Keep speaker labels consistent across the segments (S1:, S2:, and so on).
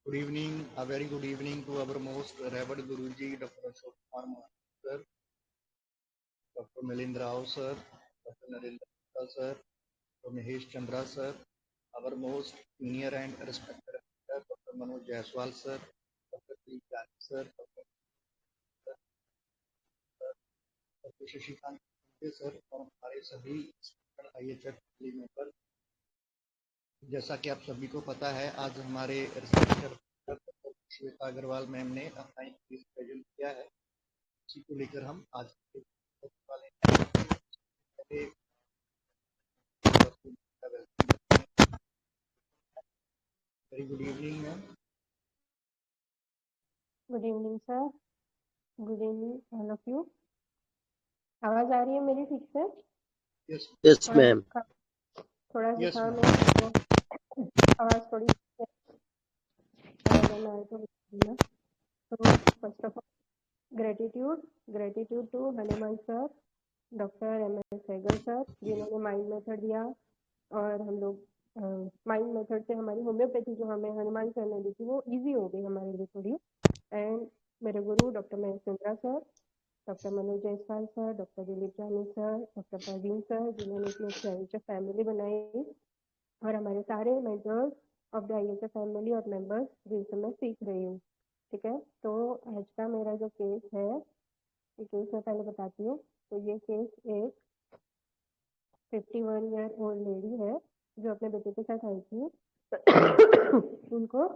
S1: Good evening, a very good evening to our most revered Guruji, Dr. Ashok Kumar Mahathir, sir, Dr. Milind Rao, sir, Dr. Narendra Gupta, sir, Dr. Mahesh Chandra, sir, our most senior and respected sir, Dr. Manoj Jaiswal, sir, Dr. P. Jani, sir, Dr. Shashikant sir और हमारे सभी IHF family member. जैसा कि आप सभी को पता है, आज हमारे researcher doctor Shweta Agarwal ma'am ने अपना एक केस प्रेजेंट किया है, उसी को लेकर हम आज वाले very good evening ma'am.
S2: Good evening sir, good evening all of you. आवाज आ रही है मेरी ठीक से?
S3: Yes ma'am.
S2: थोड़ा
S1: Yes,
S2: सा
S1: ma'am.
S2: आवाज थोड़ी तो first of all gratitude to Hanuman sir, doctor MS Sehgal sir, जिन्होंने माइंड मेथड दिया। और हम लोग माइंड मेथड से हमारी होम्योपैथी जो हमें हनुमान सर ने दी थी वो इजी हो गई हमारे लिए थोड़ी। एंड मेरे गुरु doctor Mahesh Chandra sir, doctor Manoj Jaiswal sir, doctor Dilip जानी सर, डॉक्टर परवीन सर, जिन्होंने इसमें IHF फैमिली बनाई, और हमारे सारे mentors of the IHF family और मेंबर्स जिनसे मैं सीख रही हूँ। ठीक है, तो आज का मेरा जो केस है, ये केस मैं पहले बताती हूँ। तो ये केस एक 51 ईयर ओल्ड लेडी है जो अपने बेटे के साथ आई थी। उनको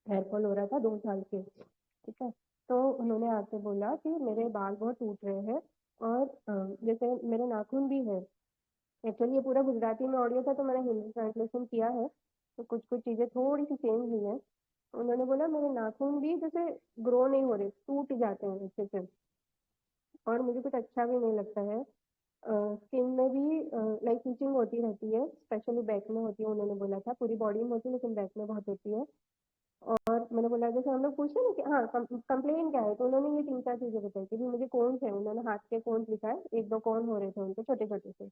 S2: हेयर फॉल हो रहा था 2 साल से। ठीक है, तो उन्होंने आके बोला कि मेरे बाल बहुत टूट रहे हैं और जैसे मेरे नाखून भी है। एक्चुअली ये पूरा गुजराती में ऑडियो था तो मैंने हिंदी ट्रांसलेशन किया है, तो कुछ कुछ चीज़ें थोड़ी सी चेंज हुई हैं। उन्होंने बोला मेरे नाखून भी जैसे ग्रो नहीं हो रहे, टूट जाते हैं अच्छे से, और मुझे कुछ अच्छा भी नहीं लगता है। स्किन में भी लाइक इचिंग होती रहती है, स्पेशली बैक में होती है। उन्होंने बोला था पूरी बॉडी में होती है लेकिन बैक में बहुत होती है। और मैंने बोला जैसे हम लोग पूछते हैं ना कि हाँ कंप्लेन क्या है, तो उन्होंने ये 3-4 चीजें बताई कि मुझे कौन है, उन्होंने हाथ के कौन लिखा है, 1-2 कौन हो रहे थे उनके छोटे छोटे से।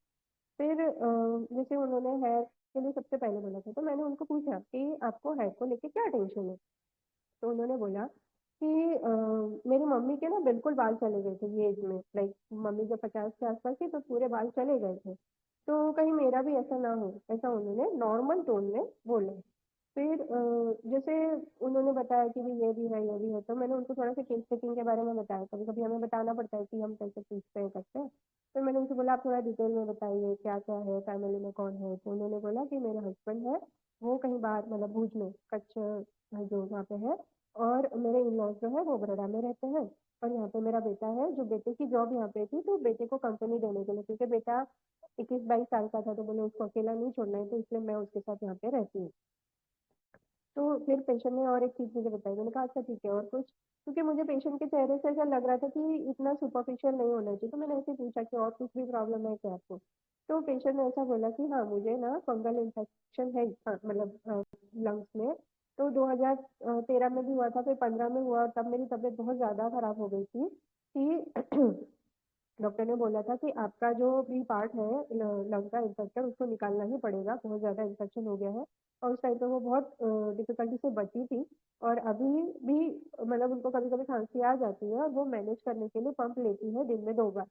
S2: फिर जैसे उन्होंने हेयर के लिए सबसे पहले बोला था, तो मैंने उनको पूछा कि आपको हेयर को लेके क्या टेंशन है। तो उन्होंने बोला कि मेरी मम्मी के ना बिल्कुल बाल चले गए थे ये एज में, लाइक मम्मी जब 50 के आसपास थी तो पूरे बाल चले गए थे, तो कहीं मेरा भी ऐसा ना हो, ऐसा उन्होंने नॉर्मल टोन में बोला। फिर जैसे उन्होंने बताया कि भी ये भी है ये भी है, तो मैंने उनको थोड़ा सा केस टेकिंग के बारे में बताया। कभी कभी हमें बताना पड़ता है कि हम कैसे पूछते हैं करते हैं। फिर मैंने उनसे बोला आप थोड़ा डिटेल में बताइए क्या क्या है, फैमिली में कौन है। तो उन्होंने बोला कि मेरा हस्बैंड है, वो कहीं बाहर मतलब भुज में कच्छ जो वहाँ पे है, और मेरे इन लॉज जो है वो बरोड़ा में रहते हैं। और यहाँ पे मेरा बेटा है, जो बेटे की जॉब यहाँ पे थी, तो बेटे को कंपनी देने के लिए, क्योंकि बेटा 21-22 साल का था, तो बोले उसको अकेला नहीं छोड़ना है, तो इसलिए मैं उसके साथ यहाँ पे रहती हूँ। तो फिर पेशेंट ने और एक चीज मुझे बताई, मैंने कहा अच्छा ठीक है और कुछ, क्योंकि मुझे पेशेंट के चेहरे से ऐसा लग रहा था कि इतना सुपरफिशियल नहीं होना चाहिए, तो मैंने ऐसे पूछा कि और कुछ भी प्रॉब्लम है क्या आपको। तो पेशेंट ने ऐसा बोला कि हाँ मुझे ना फंगल इन्फेक्शन है, मतलब लंग्स में। तो 2013 में भी हुआ था, फिर 15 में हुआ, और तब मेरी तबीयत बहुत ज्यादा खराब हो गई थी कि डॉक्टर ने बोला था कि आपका जो भी पार्ट है लंग का इन्फेक्शन, उसको निकालना ही पड़ेगा, बहुत ज़्यादा इन्फेक्शन हो गया है। और उस टाइम पे वो बहुत डिफिकल्टी से बची थी, और अभी भी मतलब उनको कभी कभी खांसी आ जाती है, और वो मैनेज करने के लिए पंप लेती है दिन में 2 बार।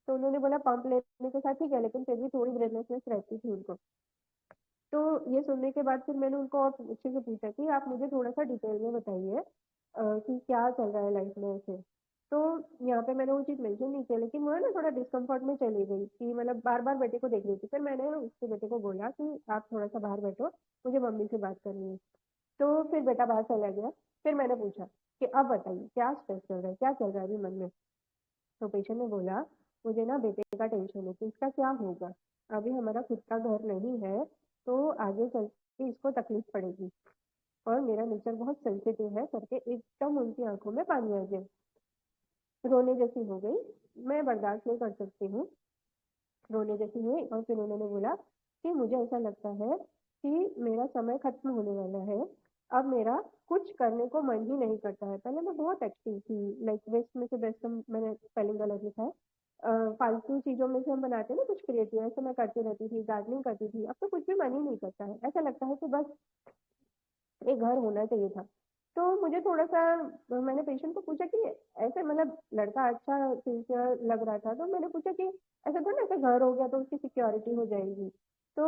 S2: तो उन्होंने बोला पंप लेने के साथ ठीक है, लेकिन फिर भी थोड़ी ब्रेथलेसनेस रहती थी उनको। तो ये सुनने के बाद फिर मैंने उनको और अच्छे से पूछा कि आप मुझे थोड़ा सा डिटेल में बताइए कि क्या चल रहा है लाइफ में ऐसे। तो यहाँ पे मैंने वो चीज़ मेंशन नहीं किया, लेकिन वो है ना थोड़ा डिस्कम्फर्ट में चली गई कि मतलब बार बार बेटे को देख रही थी। फिर मैंने उसके बेटे को बोला कि आप थोड़ा सा बाहर बैठो, मुझे मम्मी से बात करनी है। तो फिर बेटा बाहर चला गया। फिर मैंने पूछा कि अब बताइए क्या स्ट्रेस चल रहा है, क्या चल रहा है अभी मन में। तो पेशेंट ने बोला मुझे ना बेटे का टेंशन है कि इसका क्या होगा, अभी हमारा खुद का घर नहीं है, तो आगे चल के इसको तकलीफ पड़ेगी, और मेरा नेचर बहुत सेंसिटिव है करके एकदम उनकी आंखों में पानी आ गया, रोने जैसी हो गई। मैं बर्दाश्त नहीं कर सकती हूँ, रोने जैसी हुई। और फिर उन्होंने बोला कि मुझे ऐसा लगता है कि मेरा समय खत्म होने वाला है, अब मेरा कुछ करने को मन ही नहीं करता है। पहले मैं बहुत एक्टिव थी, लाइक वेस्ट में से बेस्ट मैंने स्पेलिंग गलत लिखा है। फालतू चीजों में से हम बनाते हैं ना कुछ क्रिएटिव, ऐसे मैं करती रहती थी, गार्डनिंग करती थी। अब तो कुछ भी मन ही नहीं करता है, ऐसा लगता है कि बस एक घर होना चाहिए था। तो मुझे थोड़ा-सा मैंने पेशेंट को पूछा कि ऐसे मतलब लड़का अच्छा सिंसियर लग रहा था, तो मैंने पूछा कि ऐसा थोड़ी ना ऐसे घर हो गया तो उसकी सिक्योरिटी हो जाएगी। तो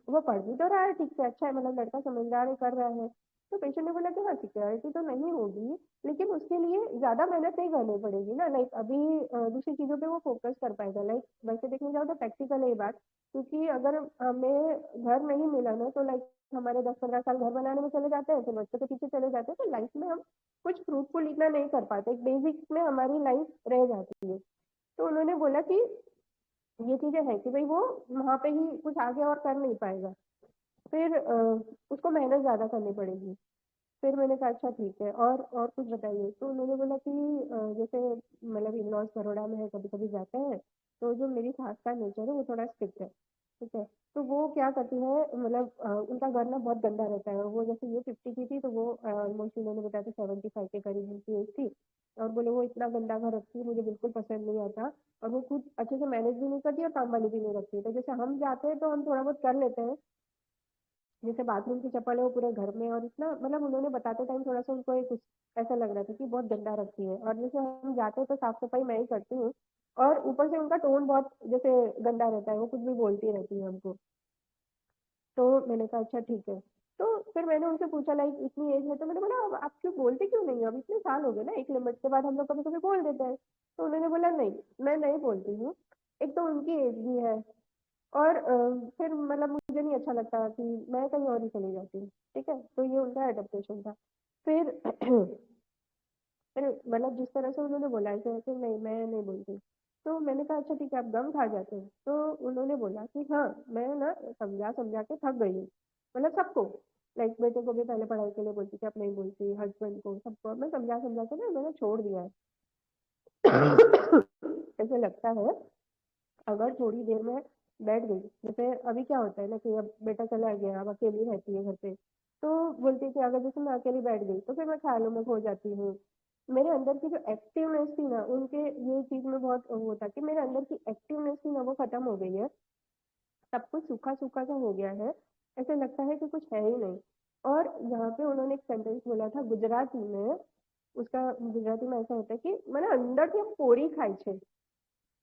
S2: वो पढ़ भी तो रहा है ठीक से, अच्छा है मतलब लड़का समझदार है, कर रहा है। तो पेशेंट ने बोला कि हाँ, सिक्योरिटी तो नहीं होगी, लेकिन उसके लिए ज़्यादा मेहनत नहीं करनी पड़ेगी ना, लाइक अभी दूसरी चीज़ों पे वो फ़ोकस कर पाएगा। लाइक वैसे देखने जाओ तो प्रैक्टिकल है ये बात, क्योंकि अगर हमें घर नहीं मिला ना, तो लाइक हमारे 10-15 साल घर बनाने में चले जाते हैं, फिर बच्चों के पीछे चले जाते हैं, तो लाइफ में हम कुछ फ्रूटफुल इतना नहीं कर पाते, एक बेसिक्स में हमारी लाइफ रह जाती है। तो उन्होंने बोला कि ये चीज़ें हैं कि भाई वो वहाँ पे ही कुछ आगे और कर नहीं पाएगा, फिर उसको मेहनत ज़्यादा करनी पड़ेगी। फिर मैंने कहा अच्छा ठीक है, और कुछ बताइए। तो उन्होंने बोला कि जैसे मतलब इन-लॉज़ बड़ौदा में है, कभी-कभी जाते हैं, तो जो मेरी सास का नेचर है वो थोड़ा स्ट्रिक्ट है, ठीक है? तो वो क्या करती है मतलब उनका घर ना बहुत गंदा रहता है। वो जैसे ये 50 की थी तो वो ऑलमोस्ट उन्होंने बताया था 75 के करीब उनकी एज थी, और बोले वो इतना गंदा घर रखती है, मुझे बिल्कुल पसंद नहीं आता, और वो खुद अच्छे से मैनेज भी नहीं करती और काम वाली भी नहीं रखती। तो जैसे हम जाते हैं तो हम थोड़ा बहुत कर लेते हैं, जैसे बाथरूम की चप्पल है वो पूरे घर में, और इतना मतलब उन्होंने बताते टाइम थोड़ा-सा उनको एक ऐसा लग रहा था कि बहुत गंदा रखती है, और जैसे हम जाते हैं तो साफ-सफाई मैं ही करती हूँ, और ऊपर से उनका टोन बहुत जैसे गंदा रहता है, वो कुछ भी बोलती रहती है हमको। तो मैंने कहा अच्छा ठीक है। तो फिर मैंने उनसे पूछा लाइक इतनी एज है, तो मैंने बोला अब आप क्यों बोलते क्यों नहीं हो? अब इतने साल हो गए ना, एक लिमिट के बाद हम लोग कभी-कभी बोल देते हैं। तो उन्होंने बोला नहीं, मैं नहीं बोलती हूँ। एक तो उनकी एज भी है, और फिर मतलब मुझे नहीं अच्छा लगता कि मैं कहीं और ही चली जाती हूँ, ठीक है? तो ये उनका एडaptation था। फिर फिर मतलब जिस तरह से उन्होंने बोला ऐसे-ऐसे नहीं, मैं नहीं बोलती। तो मैंने कहा अच्छा ठीक है, आप गम खा जाते हो? तो उन्होंने बोला कि हाँ, मैं ना समझा-समझा के थक गई हूँ। मतलब सबको, लाइक बेटे को भी पहले पढ़ाई के लिए बोलती थी, अब नहीं बोलती, हस्बैंड को, सबको अब मैं समझा-समझा के ना मैंने छोड़ दिया है। ऐसे लगता है अगर थोड़ी देर में बैठ गई, जैसे अभी क्या होता है ना कि अब बेटा चला गया, अब अकेली रहती है घर पे, तो बोलती है कि अगर जैसे मैं अकेली बैठ गई तो फिर मैं ख्यालों में खो जाती हूँ। मेरे अंदर की जो एक्टिवनेस थी ना, उनके ये चीज़ में बहुत वो था कि मेरे अंदर की एक्टिवनेस थी ना, वो खत्म हो गई है। सब कुछ सूखा-सूखा सा हो गया है, ऐसा लगता है कि कुछ है ही नहीं। और यहाँ पे उन्होंने एक सेंटेंस बोला था गुजराती में, उसका गुजराती में ऐसा होता है कि मैंने अंदर से पोरी खाई છે।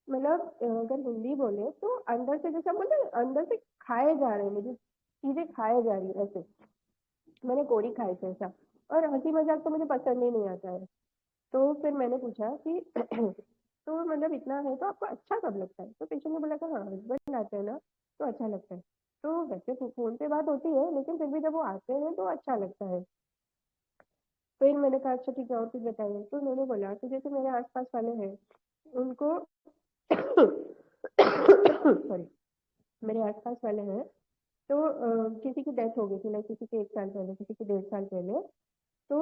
S2: मतलब अगर हिंदी बोले तो अंदर से जैसे हम बोलते हैं अंदर से खाए जा रहे हैं, मुझे चीजें खाए जा रही है ऐसे, मैंने कोड़ी खाई थी ऐसा। और हंसी मजाक तो मुझे पसंद ही नहीं आता है। तो फिर मैंने पूछा कि तो मतलब इतना है तो आपको अच्छा कब लगता है? तो पेशेंट ने बोला कि हाँ, हस्बैंड आते हैं ना तो अच्छा लगता है। तो वैसे तो फोन पे बात होती है, लेकिन फिर भी जब वो आते हैं तो अच्छा लगता है। फिर मैंने कहा अच्छा ठीक है, और कुछ बताइए। तो उन्होंने बोला कि जैसे मेरे आसपास वाले हैं उनको सॉरी, मेरे आसपास वाले हैं, तो किसी की डेथ हो गई थी, लाइक किसी के 1 साल पहले, किसी के 1.5 साल पहले। तो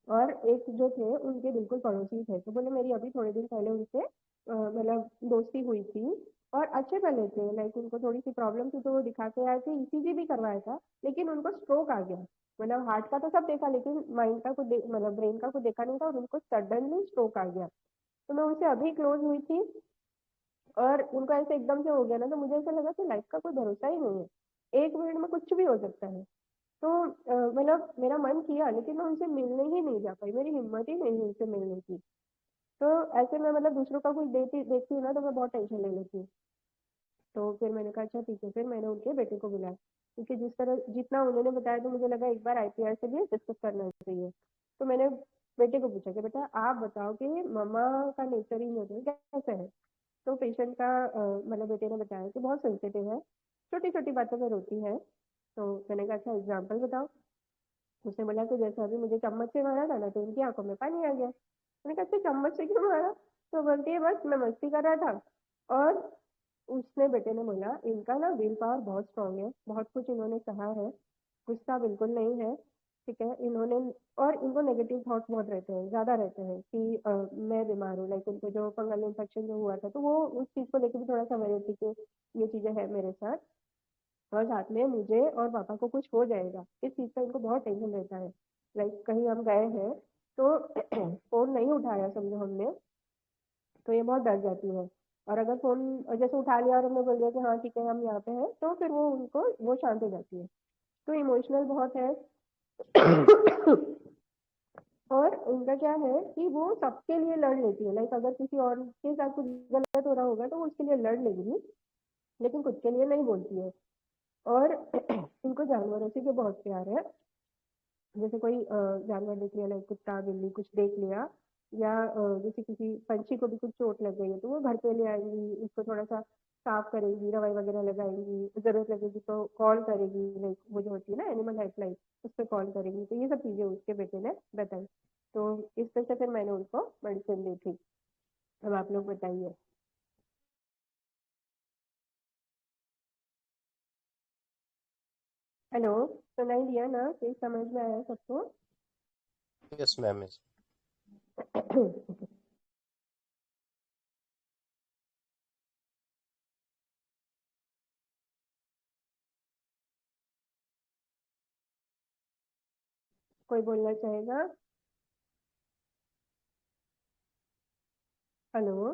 S2: और एक जो थे उनके बिल्कुल पड़ोसी थे, तो बोले मेरी अभी थोड़े दिन पहले उनसे मतलब दोस्ती हुई थी, और अच्छे भले थे, लाइक उनको थोड़ी सी प्रॉब्लम थी तो वो दिखा के आए थे, ईसीजी भी करवाया था, लेकिन उनको स्ट्रोक आ गया। मतलब हार्ट का तो सब देखा, लेकिन माइंड का कुछ मतलब ब्रेन का कुछ देखा नहीं था, और उनको सडनली स्ट्रोक आ गया। तो मैं उनसे अभी क्लोज हुई थी, और उनको ऐसे एकदम से हो गया ना, तो मुझे ऐसा लगा कि लाइफ का कोई भरोसा ही नहीं है, 1 मिनट में कुछ भी हो सकता है। तो मतलब मेरा मन किया, लेकिन मैं उनसे मिलने ही नहीं जा पाई, मेरी हिम्मत ही नहीं हुई उनसे मिलने की। तो ऐसे में मतलब दूसरों का कुछ देखती हूँ ना तो मैं बहुत टेंशन ले लेती हूँ। तो फिर मैंने कहा अच्छा ठीक है, फिर मैंने उनके बेटे को बुलाया, क्योंकि जिस तरह जितना उन्होंने बताया तो मुझे लगा एक बार आईपीआर से भी डिस्कस करना चाहिए। तो मैंने बेटे को पूछा कि बेटा आप बताओ कि मम्मा का नेचर इन कैसा है? तो पेशेंट का मतलब बेटे ने बताया कि बहुत सेंसिटिव है, छोटी-छोटी बातों पे रोती है। तो मैंने कहा अच्छा एग्ज़ाम्पल बताओ। उसने बोला कि जैसे अभी मुझे चम्मच से मारा था ना तो उनकी आँखों में पानी आ गया। मैंने कहा अच्छा चम्मच से क्यों मारा? तो बोलती है बस मैं मस्ती कर रहा था। और उसने बेटे ने बोला इनका ना विल पावर बहुत स्ट्रांग है, बहुत कुछ इन्होंने सहा है, गुस्सा बिल्कुल नहीं है, ठीक है? इन्होंने और इनको नेगेटिव थॉट्स बहुत रहते हैं, ज़्यादा रहते हैं कि मैं बीमार हूँ, लाइक उनको जो फंगल इन्फेक्शन जो हुआ था, तो वो उस चीज़ को लेके भी थोड़ा-सा वरी थी कि ये चीज़ें हैं मेरे साथ, और साथ में मुझे और पापा को कुछ हो जाएगा, इस चीज़ का इनको बहुत टेंशन रहता है। लाइक कहीं हम गए हैं तो फ़ोन नहीं उठाया समझो हमने, तो ये बहुत डर जाती है। और अगर फ़ोन जैसे उठा लिया और हमने बोल दिया कि हाँ ठीक है हम यहाँ पे हैं, तो फिर वो उनको वो शांत हो जाती है। तो इमोशनल बहुत है, और उनका क्या है कि वो सबके लिए लड़ लेती है, लाइक अगर किसी और के साथ कुछ गलत हो रहा होगा तो वो उसके लिए लड़ लेगी, लेकिन खुद के लिए नहीं बोलती है। और उनको जानवरों से भी बहुत प्यार है। जैसे कोई जानवर देख लिया, लाइक कुत्ता बिल्ली कुछ देख लिया, या जैसे किसी पंछी को भी कुछ चोट लग गई है तो वो घर पे ले आएंगी, उसको थोड़ा सा साफ करेंगी, दवाई वगैरह लगाएंगी, जरूरत लगेगी तो कॉल करेगी, लाइक वो जो होती है ना एनिमल हेल्पलाइन, उस पर कॉल करेगी। तो ये सब चीजें उसके बेटे ने बताई, तो इस तरह से फिर मैंने उनको मेडिसिन दी थी। अब आप लोग बताइए। हेलो, सुनाई दिया ना? फिर समझ में आया सबको?
S3: Yes, ma'am. Yes.
S2: कोई बोलना चाहेगा? हेलो,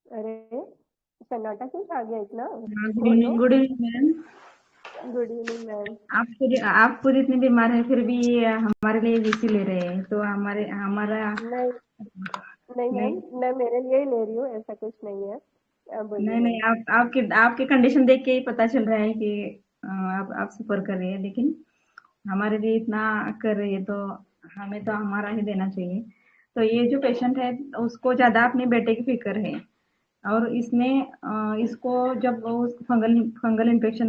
S2: अरे सन्नाटा क्यों छा गया इतना?
S4: गुड
S2: बोलो।
S4: Evening, good evening ma'am.
S2: Good evening ma'am.
S4: आप खुद इतने बीमार हैं फिर भी हमारे लिए वीसी ले रहे हैं, तो हमारा
S2: नहीं नहीं मैम,
S4: नहीं
S2: मैं मेरे लिए ही ले रही हूँ, ऐसा कुछ नहीं है। आप बोलिए
S4: नहीं
S2: मैम।
S4: नहीं, आपकी कंडीशन देख के ही पता चल रहा है कि आप सफर कर रही है, लेकिन हमारे लिए इतना कर रही है तो हमें तो हमारा ही देना चाहिए। तो ये जो पेशेंट है उसको ज्यादा अपने बेटे की फिक्र है, और इसको जब वो फंगल इन्फेक्शन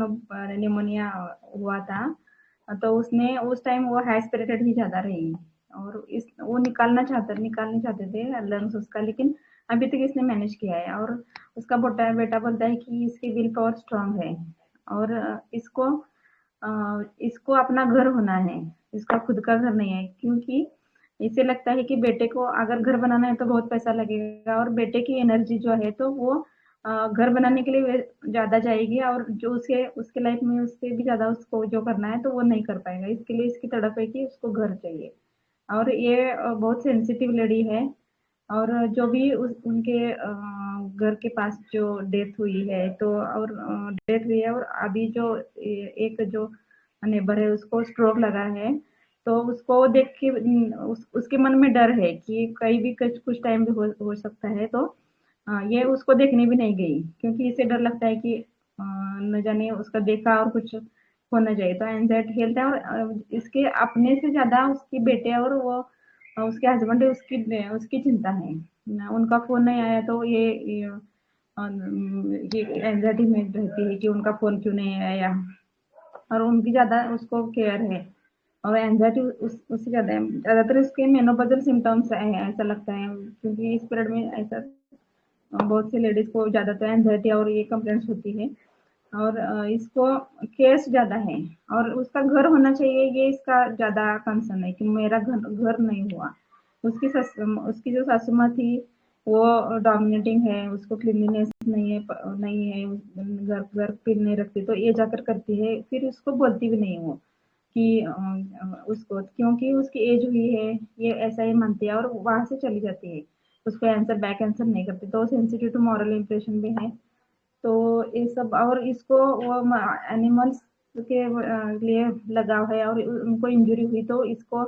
S4: निमोनिया हुआ था, तो उसने उस टाइम वो हाई स्पिरिटेड ही ज्यादा रही, और इस वो निकालने चाहते थे लंग्स उसका, लेकिन अभी तक इसने मैनेज किया है। और उसका बेटा बोलता है कि इसकी विल पावर स्ट्रांग है, और इसको अपना घर होना है, इसका खुद का घर नहीं है, क्योंकि इसे लगता है कि बेटे को अगर घर बनाना है तो बहुत पैसा लगेगा, और बेटे की एनर्जी जो है तो वो घर बनाने के लिए ज्यादा जाएगी, और जो उसके उसके लाइफ में उससे भी ज्यादा उसको जो करना है तो वो नहीं कर पाएगा। इसके लिए इसकी तड़प है कि उसको घर चाहिए। और ये बहुत सेंसिटिव लेडी है, और जो भी उनके घर के पास जो डेथ हुई है, तो और डेथ हुई है, और अभी जो एक जो नेबर है उसको स्ट्रोक लगा है, तो उसको देख के उसके मन में डर है कि कहीं भी कुछ टाइम भी हो सकता है। तो ये उसको देखने भी नहीं गई, क्योंकि इसे डर लगता है कि न जाने उसका देखा और कुछ हो ना जाए, तो एंजाइटी खेलता है। और इसके अपने से ज्यादा उसकी बेटे और वो उसके हस्बैंड है, उसकी चिंता है। उनका फोन नहीं आया तो ये एंजाइटी में रहती है कि उनका फोन क्यों नहीं आया, और उनकी ज्यादा उसको केयर है। और एंजाइटी उससे ज्यादा है, ज्यादातर इसके मेनोपॉजल सिम्टम्स है ऐसा लगता है, क्योंकि इस पीरियड में ऐसा बहुत सी लेडीज को ज्यादातर एंजाइटी और ये कंप्लेंट्स होती है। और इसको केयर्स ज्यादा है, और उसका घर होना चाहिए, ये इसका ज्यादा कंसर्न है कि मेरा घर नहीं हुआ। उसकी जो सासू माँ थी वो डोमिनेटिंग है, उसको क्लीनलीनेस नहीं है, घर घर क्लीन नहीं रखती, तो ये जाकर करती है, फिर उसको बोलती भी नहीं वो कि उसको, क्योंकि उसकी एज हुई है, ये ऐसा ही मानती है और वहां से चली जाती है, उसको आंसर बैक आंसर नहीं करती, तो सेंसिटिव टू मॉरल इम्प्रेशन भी है। तो ये सब, और इसको वो एनिमल्स के लिए लगाव है, और उनको इंजरी हुई तो इसको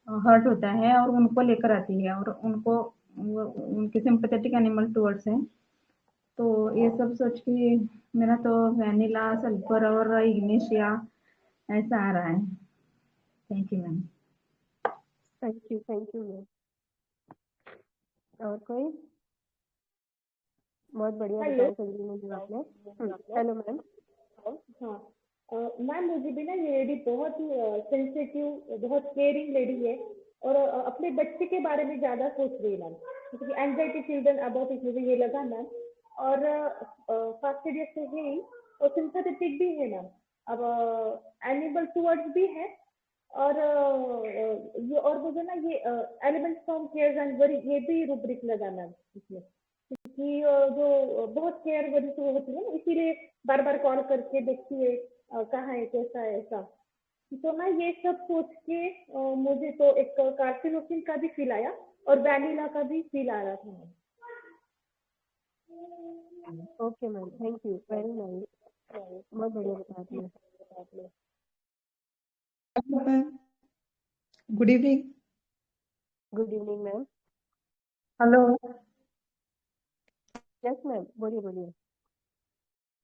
S4: हर्ट होता है, और उनको लेकर आती है, और उनके सिंपैथेटिक एनिमल टुवर्ड्स है। तो ये सब सोच के मेरा तो वैनिला सल्फर और इग्नेशिया ऐसा आ रहा है। Thank you ma'am.
S2: Thank you ma'am. और कोई? बहुत बढ़िया
S5: हेलो
S2: बताया संजीवनी जी आपने। Hello ma'am.
S5: हाँ मैम, मुझे भी ना ये लेडी बहुत ही सेंसिटिव, बहुत केयरिंग लेडी है, और अपने बच्चे के बारे में ज्यादा सोच रही है मैम, क्योंकि एंजाइटी चिल्ड्रन अबाउट इट मुझे ये लगा मैम। और फास्टिडियस से ही और सिंथेटिक भी है मैम। अब एनिमल टूवर्ड्स भी है, और ये और मुझे ना ये elements from care and worry ये भी रूब्रिक लगा मैम इसमें, कि जो बहुत केयर वरी से होती है ना, इसीलिए बार बार कॉल करके देखती है कहाँ है कैसा है ऐसा। तो ना ये सब सोच के मुझे तो एक कार्सिनोसिन का भी फील आया और वैनिला का भी फील आ रहा था।
S2: Okay ma'am, thank you, very nice, बहुत बढ़िया बताया आपने।
S5: आपने।
S6: Good evening.
S2: Good evening ma'am.
S6: Hello.
S2: Yes ma'am, बोलिए बोलिए।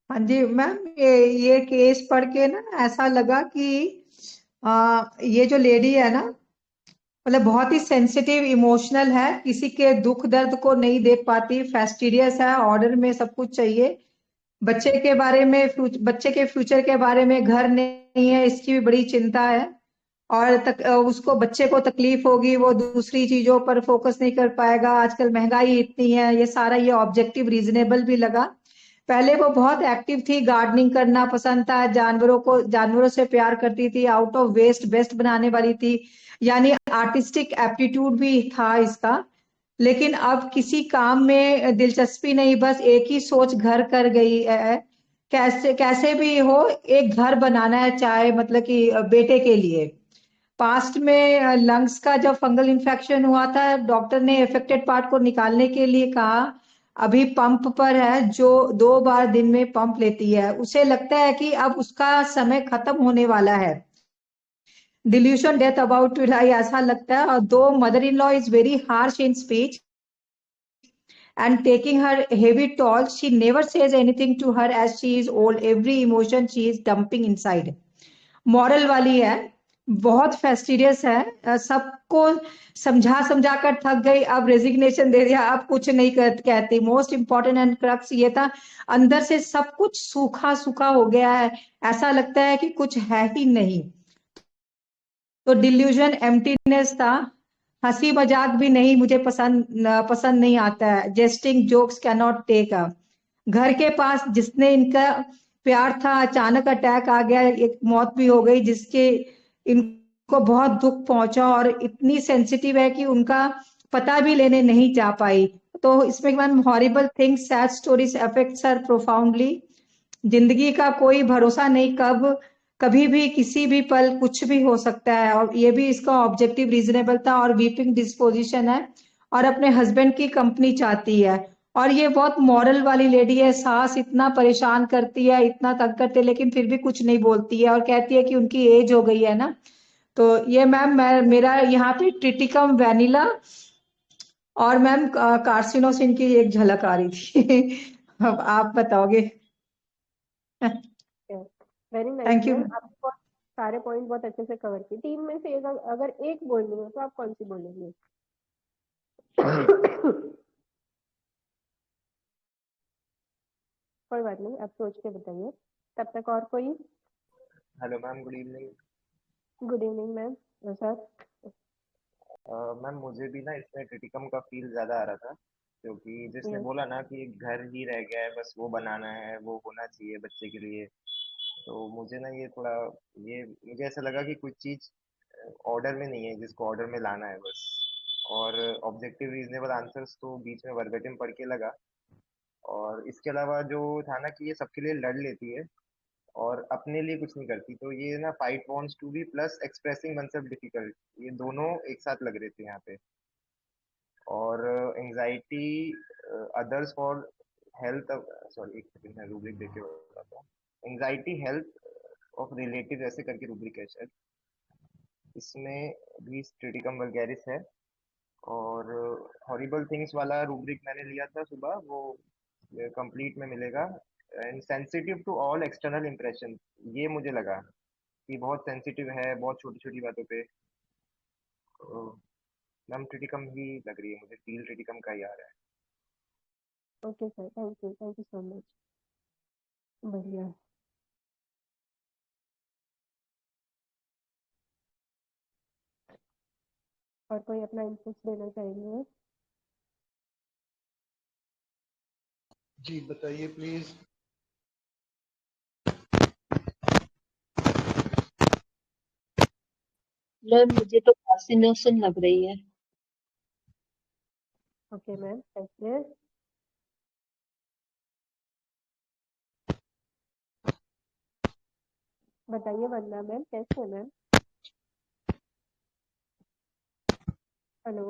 S6: हाँ जी मैम, ये केस पढ़ के ना ऐसा लगा कि ये जो लेडी है ना, मतलब बहुत ही सेंसिटिव इमोशनल है, किसी के दुख दर्द को नहीं देख पाती, फेस्टिडियस है, ऑर्डर में सब कुछ चाहिए, बच्चे के बारे में बच्चे के फ्यूचर के बारे में, घर नहीं है इसकी भी बड़ी चिंता है, और उसको बच्चे को तकलीफ होगी, वो दूसरी चीजों पर फोकस नहीं कर पाएगा, आजकल महंगाई इतनी है, ये सारा ये ऑब्जेक्टिव रीजनेबल भी लगा। पहले वो बहुत एक्टिव थी, गार्डनिंग करना पसंद था, जानवरों से प्यार करती थी, आउट ऑफ वेस्ट बेस्ट बनाने वाली थी, यानी आर्टिस्टिक एप्टीट्यूड भी था इसका। लेकिन अब किसी काम में दिलचस्पी नहीं, बस एक ही सोच घर कर गई है, कैसे कैसे भी हो एक घर बनाना है, चाहे मतलब कि बेटे के लिए। पास्ट में लंग्स का जब फंगल इन्फेक्शन हुआ था, डॉक्टर ने अफेक्टेड पार्ट को निकालने के लिए कहा, अभी पंप पर है, जो 2 बार दिन में पंप लेती है, उसे लगता है कि अब उसका समय खत्म होने वाला है, delusion death about to die ऐसा लगता है। और दो mother in law is very harsh in speech and taking her heavy toll, she never says anything to her as she is old, every emotion she is dumping inside. Moral वाली है, बहुत फेस्टिडियस है, सबको समझा समझा कर थक गई, अब रेजिग्नेशन दे दिया, अब कुछ नहीं कहती। मोस्ट इंपॉर्टेंट एंड क्रक्स ये था, अंदर से सब कुछ सूखा सूखा हो गया है, ऐसा लगता है कि कुछ है ही नहीं। तो डिल्यूजन एम्प्टीनेस था, हंसी मजाक भी नहीं, मुझे पसंद नहीं आता है, jesting jokes can not take a. घर के पास जिसने इनका प्यार था, अचानक अटैक आ गया, एक मौत भी हो गई, जिसके इनको बहुत दुख पहुंचा, और इतनी सेंसिटिव है कि उनका पता भी लेने नहीं जा पाई। तो इसमें horrible things, sad stories affects her profoundly. जिंदगी का कोई भरोसा नहीं, कब कभी भी किसी भी पल कुछ भी हो सकता है, और ये भी इसका ऑब्जेक्टिव रीजनेबल था, और वीपिंग डिस्पोजिशन है, और अपने हस्बैंड की कंपनी चाहती है। और ये बहुत मॉरल वाली लेडी है, सास इतना परेशान करती है, इतना तंग करती है, लेकिन फिर भी कुछ नहीं बोलती है, और कहती है कि उनकी एज हो गई है ना। तो ये मैम, मैं मेरा यहाँ पे ट्रिटिकम वैनिला और मैम कार्सिनोसिन की एक झलक आ रही थी। अब आप बताओगे।
S2: Very nice
S6: thank you.
S2: Ma'am, आपने बहुत सारे पॉइंट बहुत अच्छे से कवर किए। टीम में से अगर एक बोलनी हो तो आप कौन सी बोलेंगे? कोई बात नहीं, आप सोच के बताइए। तब तक और कोई?
S3: Hello ma'am, good evening.
S2: Good evening ma'am. Sir?
S3: Ma'am, मुझे भी ना इसमें क्रिटिकम का फील ज़्यादा आ रहा था, क्योंकि जिसने
S2: यस।
S3: बोला ना कि एक घर ही रह गया है, बस वो बनाना है, वो होना चाहिए बच्चे के लिए। तो मुझे ना ये थोड़ा, ये मुझे ऐसा लगा कि कुछ चीज़ ऑर्डर में नहीं है जिसको ऑर्डर में लाना है बस। और ऑब्जेक्टिव रीजनेबल आंसर्स तो बीच में वर्बेटिम पढ़ के लगा। और इसके अलावा जो था ना कि ये सबके लिए लड़ लेती है और अपने लिए कुछ नहीं करती, तो ये ना fight wants to be plus expressing oneself difficult, ये दोनों एक साथ लग रहे थे यहाँ पे। और anxiety others for health, sorry एक सेकंड मैं रूब्रिक देख के बताता हूँ। एंजाइटी हेल्थ ऑफ रिलेटिव ऐसे करके रूब्रिक है शायद, इसमें भी स्टेटिकम वल्गैरिस है। और हॉरिबल थिंग्स वाला रूब्रिक मैंने लिया था सुबह, वो कंप्लीट में मिलेगा। And sensitive to all external impression, ये मुझे लगा कि बहुत सेंसिटिव है बहुत छोटी छोटी बातों पे। मैम ट्रिटिकम ही लग रही है मुझे, फील ट्रिटिकम का ही आ रहा है।
S2: Okay sir, thank you so much. बढ़िया। और कोई अपना इनपुट देना चाहेंगे?
S1: जी बताइए प्लीज।
S7: मैम मुझे तो कार्सिनोसिन लग रही है।
S2: Okay ma'am, thank you. बताइए वंदना मैम, कैसे है मैम? हेलो?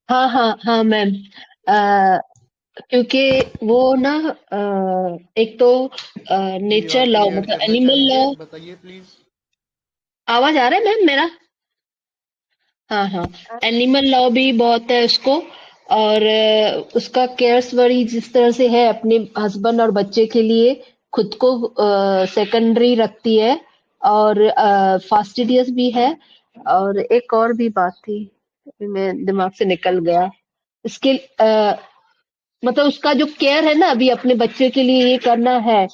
S7: हाँ हाँ हाँ मैम। क्योंकि वो ना एक तो
S1: जी
S7: नेचर
S1: आप
S7: लॉ
S1: क्लियर
S7: मतलब
S1: करना
S7: एनिमल लॉ।
S1: चाहेंगे, बताइए प्लीज।
S7: आवाज आ रहा है मैम मेरा? हाँ हाँ। एनिमल लॉ भी बहुत है उसको। और उसका केयर्स बड़ी जिस तरह से है अपने हस्बैंड और बच्चे के लिए, खुद को सेकेंडरी रखती है। और फास्टिडियस भी है। और एक और भी बात थी, अभी मैं दिमाग से निकल गया। इसके मतलब उसका जो केयर है ना अभी अपने बच्चे के लिए ये करना है,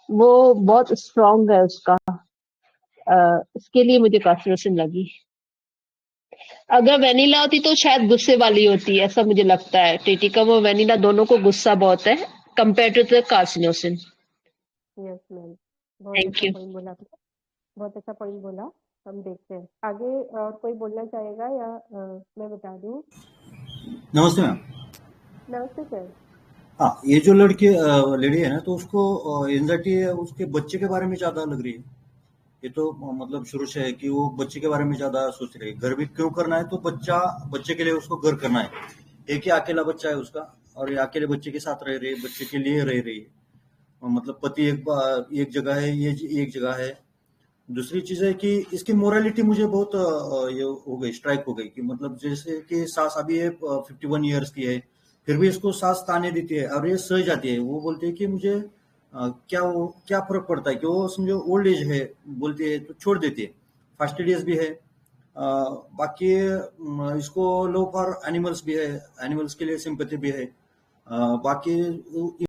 S7: वो बहुत स्ट्रांग है उसका। इसके लिए मुझे काफी लगी। अगर वेनिला होती तो शायद गुस्से वाली होती, ऐसा मुझे लगता है। टिटिकम और वेनिला दोनों को गुस्सा बहुत है compare to the carcinosin.
S2: Yes ma'am, बहुत
S7: थैंक
S2: अच्छा
S7: यू।
S2: पॉइंट बोला आपने, बहुत अच्छा पॉइंट बोला। हम देखते हैं आगे और कोई बोलना चाहेगा या मैं बता दूं?
S8: नमस्ते मैम।
S2: नमस्ते सर।
S8: हाँ, ये जो लड़की लेडी है ना, तो उसको एंजाइटी है उसके बच्चे के बारे में ज्यादा लग रही है। ये तो मतलब शुरू से है कि वो बच्चे के बारे में ज्यादा सोच रही है। घर भी क्यों करना है, तो बच्चे के लिए उसको घर करना है। एक ही अकेला बच्चा है उसका, और ये अकेले बच्चे के साथ रह रही है, बच्चे के लिए रह रही है। और मतलब पति एक जगह है, ये एक जगह है। दूसरी चीज है कि इसकी मोरालिटी मुझे बहुत ये हो गई, स्ट्राइक हो गई कि मतलब जैसे कि सास अभी ये 51 ईयर्स की है, फिर भी इसको सास ताने देती है और ये सह जाती है। वो बोलती है कि मुझे क्या फर्क पड़ता है, कि वो समझो ओल्ड एज है, बोलती है तो छोड़ देती है। फास्टिडियस भी है। बाकी इसको लो फॉर एनिमल्स भी है, एनिमल्स के लिए सिंपैथी भी है। बाकी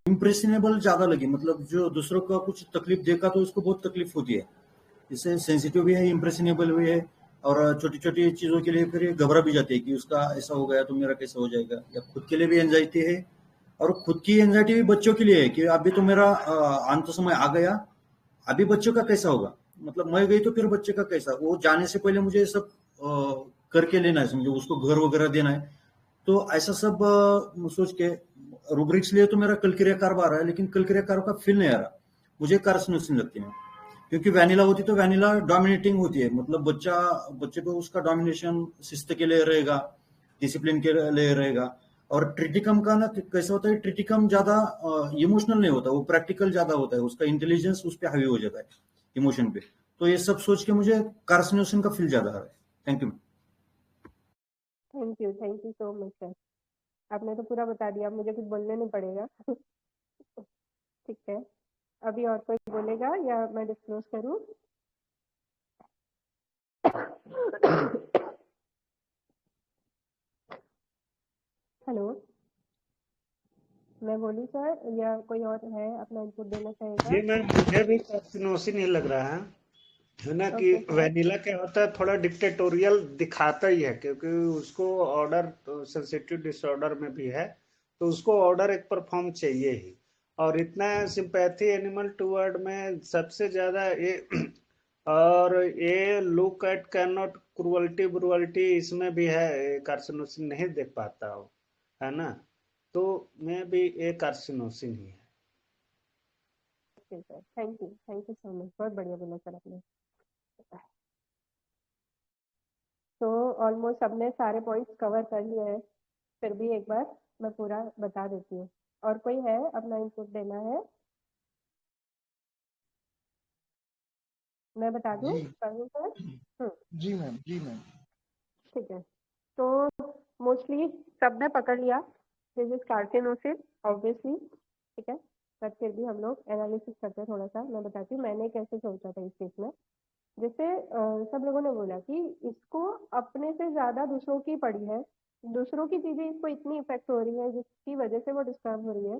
S8: इम्प्रेशनेबल ज्यादा लगी, मतलब जो दूसरों का कुछ तकलीफ देखा तो उसको बहुत तकलीफ होती है। इससे सेंसिटिव भी है, इम्प्रेशनेबल भी है। और छोटी छोटी चीजों के लिए फिर ये घबरा भी जाती है कि उसका ऐसा हो गया तो मेरा कैसा हो जाएगा, या खुद के लिए भी एंजाइटी है। और खुद की एंजाइटी भी बच्चों के लिए है कि अभी तो मेरा अंत समय आ गया, अभी बच्चों का कैसा होगा, मतलब मैं गई तो फिर बच्चे का कैसा, वो जाने से पहले मुझे सब करके लेना है, समझो उसको घर वगैरह देना है। तो ऐसा सब सोच के रूब्रिक्स लिए तो मेरा कल क्रिया कार्ब आ रहा है, लेकिन कल क्रिया कार्ब का फील नहीं आ रहा। मुझे कार्सिनोसिन लगती है, क्योंकि वैनिला होती तो वैनिला डोमिनेटिंग होती है, मतलब बच्चे पे उसका डोमिनेशन शिस्त के लिए रहेगा, डिसिप्लिन के लिए रहेगा। और ट्रिटिकम का ना कैसा होता है, ट्रिटिकम ज्यादा इमोशनल नहीं होता, वो प्रैक्टिकल ज्यादा होता है, उसका इंटेलिजेंस उस पर हावी हो जाता है इमोशन पे। तो ये सब सोच के मुझे कार्सिनोसिन का फील ज्यादा आ रहा है। Thank you.
S2: Thank you so much sir. आपने तो पूरा बता दिया, अब मुझे कुछ बोलने नहीं पड़ेगा। ठीक है, अभी और कोई बोलेगा या मैं डिस्क्लोज करूं? हेलो, मैं बोलूं सर या कोई और है अपना इनपुट देना चाहेगा?
S9: जी मैम, मुझे भी कार्सिनोसिन ही लग रहा है ना। कि
S2: ओके सर।
S9: वेनिला क्या होता है, थोड़ा डिक्टेटोरियल दिखाता ही है, क्योंकि उसको ऑर्डर सेंसिटिव डिसऑर्डर में भी है, तो उसको ऑर्डर एक परफॉर्म चाहिए ही। और इतना सिंपैथी एनिमल टूवर्ड में सबसे ज्यादा ये और ये look at can not cruelty brutality इसमें भी है, कार्सिनोसिन नहीं देख पाता हो, है ना। तो मैं भी ये कार्सिनोसिन ही है।
S2: Okay sir, thank you so much, बहुत बढ़िया बोला सर आपने। तो ऑलमोस्ट सबने सारे पॉइंट्स कवर कर लिए हैं, फिर भी एक बार मैं पूरा बता देती हूँ। और कोई है अपना इनपुट देना है? मैं बता दूँ
S1: जी
S2: करूँ सर?
S1: जी मैम, जी मैम।
S2: ठीक है, तो मोस्टली सबने पकड़ लिया, दिस इज कार्सिनोसिस ऑब्वियसली। ठीक है, बट फिर भी हम लोग एनालिसिस करते हैं थोड़ा सा। मैं बताती हूँ मैंने कैसे सोचा था इस केस में। जैसे सब लोगों ने बोला कि इसको अपने से ज्यादा दूसरों की पड़ी है, दूसरों की चीजें इसको इतनी इफेक्ट हो रही है जिसकी वजह से वो डिस्टर्ब हो रही है।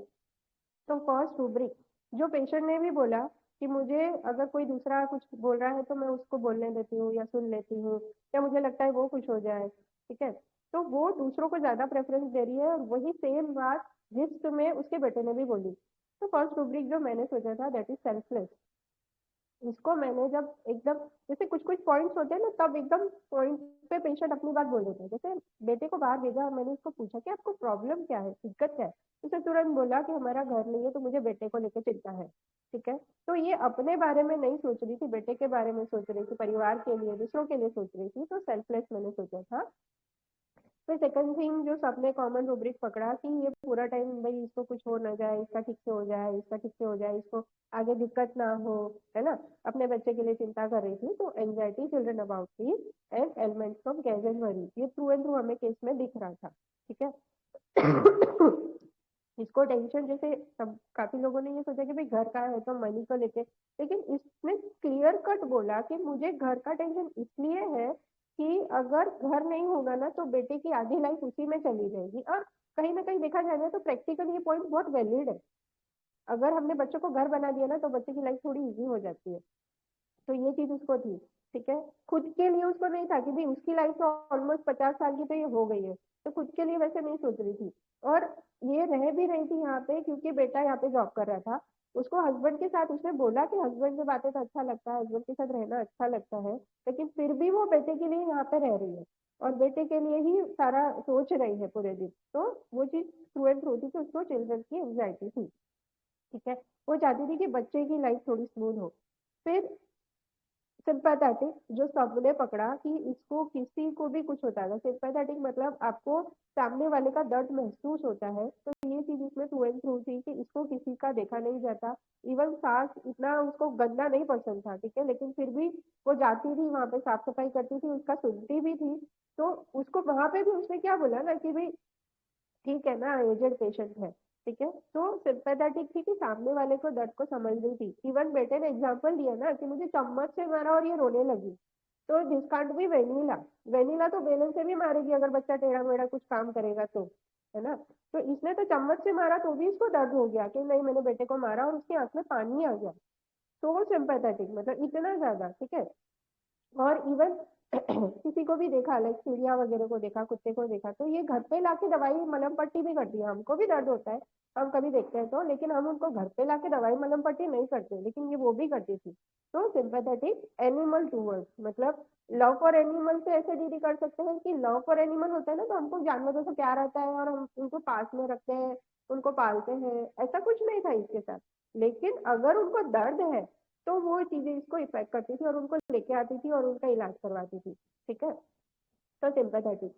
S2: तो फर्स्ट रूब्रिक जो पेशेंट ने भी बोला कि मुझे अगर कोई दूसरा कुछ बोल रहा है तो मैं उसको बोलने देती हूँ या सुन लेती हूँ, या मुझे लगता है वो खुश हो जाए। ठीक है, तो वो दूसरों को ज्यादा प्रेफरेंस दे रही है, और वही सेम बात जिस में उसके बेटे ने भी बोली। तो फर्स्ट रूब्रिक जो मैंने सोचा था दैट इज सेल्फलेस। इसको मैंने जब एकदम, जैसे कुछ कुछ पॉइंट्स होते हैं ना, तब एकदम पॉइंट पे पेशेंट अपनी बात बोल देता है। जैसे बेटे को बाहर भेजा और मैंने उसको पूछा कि आपको प्रॉब्लम क्या है, दिक्कत क्या है, उसने तुरंत बोला कि हमारा घर नहीं है तो मुझे बेटे को लेकर चिंता है। ठीक है, तो ये अपने बारे में नहीं सोच रही थी, बेटे के बारे में सोच रही थी, परिवार के लिए दूसरों के लिए सोच रही थी, तो सेल्फलेस मैंने सोचा था। फिर सेकंड थिंग जो सबने कॉमन रूब्रिक पकड़ा कि ये पूरा टाइम भाई इसको कुछ हो ना जाए, इसका ठीक से हो जाए, इसका ठीक से हो जाए, इसको आगे दिक्कत ना हो, है ना, अपने बच्चे के लिए चिंता कर रही थी। तो anxiety children about peace and elements of gaze and worry, ये थ्रू एंड थ्रू हमें केस में दिख रहा था। ठीक है। इसको टेंशन, जैसे सब काफी लोगों ने ये सोचा कि भाई घर का है तो मनी को लेके, लेकिन इसने क्लियर कट बोला कि मुझे घर का टेंशन इसलिए है कि अगर घर नहीं होगा ना तो बेटे की आधी लाइफ उसी में चली जाएगी। और कहीं ना कहीं देखा जाए ना तो प्रैक्टिकली ये पॉइंट बहुत वैलिड है। अगर हमने बच्चों को घर बना दिया ना तो बच्चे की लाइफ थोड़ी इजी हो जाती है। तो ये चीज उसको थी। ठीक है। खुद के लिए उसको नहीं था कि भाई उसकी लाइफ तो ऑलमोस्ट 50 साल की तो ये हो गई है, तो खुद के लिए वैसे नहीं सोच रही थी। और ये रह भी रही थी यहाँ पे क्योंकि बेटा यहाँ पे जॉब कर रहा था। उसको हस्बैंड के साथ उसने बोला कि हस्बैंड से बातें तो अच्छा लगता है, हस्बैंड के साथ रहना अच्छा लगता है, लेकिन फिर भी वो बेटे के लिए यहाँ पे रह रही है और बेटे के लिए ही सारा सोच रही है पूरे दिन। तो वो चीज थ्रू एंड थ्रू थी कि उसको चिल्ड्रन की एंग्जाइटी थी। ठीक है। वो चाहती थी कि बच्चे की लाइफ थोड़ी स्मूथ हो। फिर सिंपैथेटिक, जो सबने पकड़ा कि इसको किसी को भी कुछ होता है, सिंपैथेटिक मतलब आपको सामने वाले का दर्द महसूस होता है। तो ये चीज इसमें थ्रू एंड थ्रू थी कि इसको किसी का देखा नहीं जाता। इवन सास इतना उसको गंदा नहीं पसंद था। ठीक है। लेकिन फिर भी वो जाती थी वहां पे, साफ सफाई करती थी, उसका सुनती भी थी। तो उसको वहां पे भी उसने क्या बोला ना कि भाई ठीक है ना, एजेड पेशेंट है। ठीक है। तो सिंपैथेटिक थी कि सामने वाले को दर्द को समझ रही थी। इवन बेटे ने एग्जांपल दिया ना कि मुझे चम्मच से मारा और ये रोने लगी, तो this can't be vanilla. Vanilla तो बेलन से भी मारेगी अगर बच्चा टेढ़ा मेढ़ा कुछ काम करेगा तो, है ना। तो इसने तो चम्मच से मारा तो भी इसको दर्द हो गया कि नहीं मैंने बेटे को मारा, और उसकी आंख में पानी आ गया। तो वो सिंपैथेटिक मतलब इतना ज्यादा। ठीक है। और इवन किसी को भी देखा, लाइक चिड़िया वगैरह को देखा, कुत्ते को देखा, तो ये घर पे लाके दवाई मलम पट्टी भी करती है। हमको भी दर्द होता है, हम कभी देखते हैं तो, लेकिन हम उनको घर पे लाके दवाई मलम पट्टी नहीं करते, लेकिन ये वो भी करती थी। तो सिंपैथेटिक एनिमल टूवर्ड्स, मतलब लव फॉर एनिमल से ऐसे डील कर सकते हैं कि लव फॉर एनिमल होता है ना, तो हमको जानवरों से प्यार आता है और हम उनको पास में रखते हैं, उनको पालते हैं, ऐसा कुछ नहीं था इसके साथ। लेकिन अगर उनको दर्द है तो वो चीजें इसको इफेक्ट करती थी और उनको लेके आती थी और उनका इलाज करवाती थी। ठीक है। तो सिंपैथेटिक।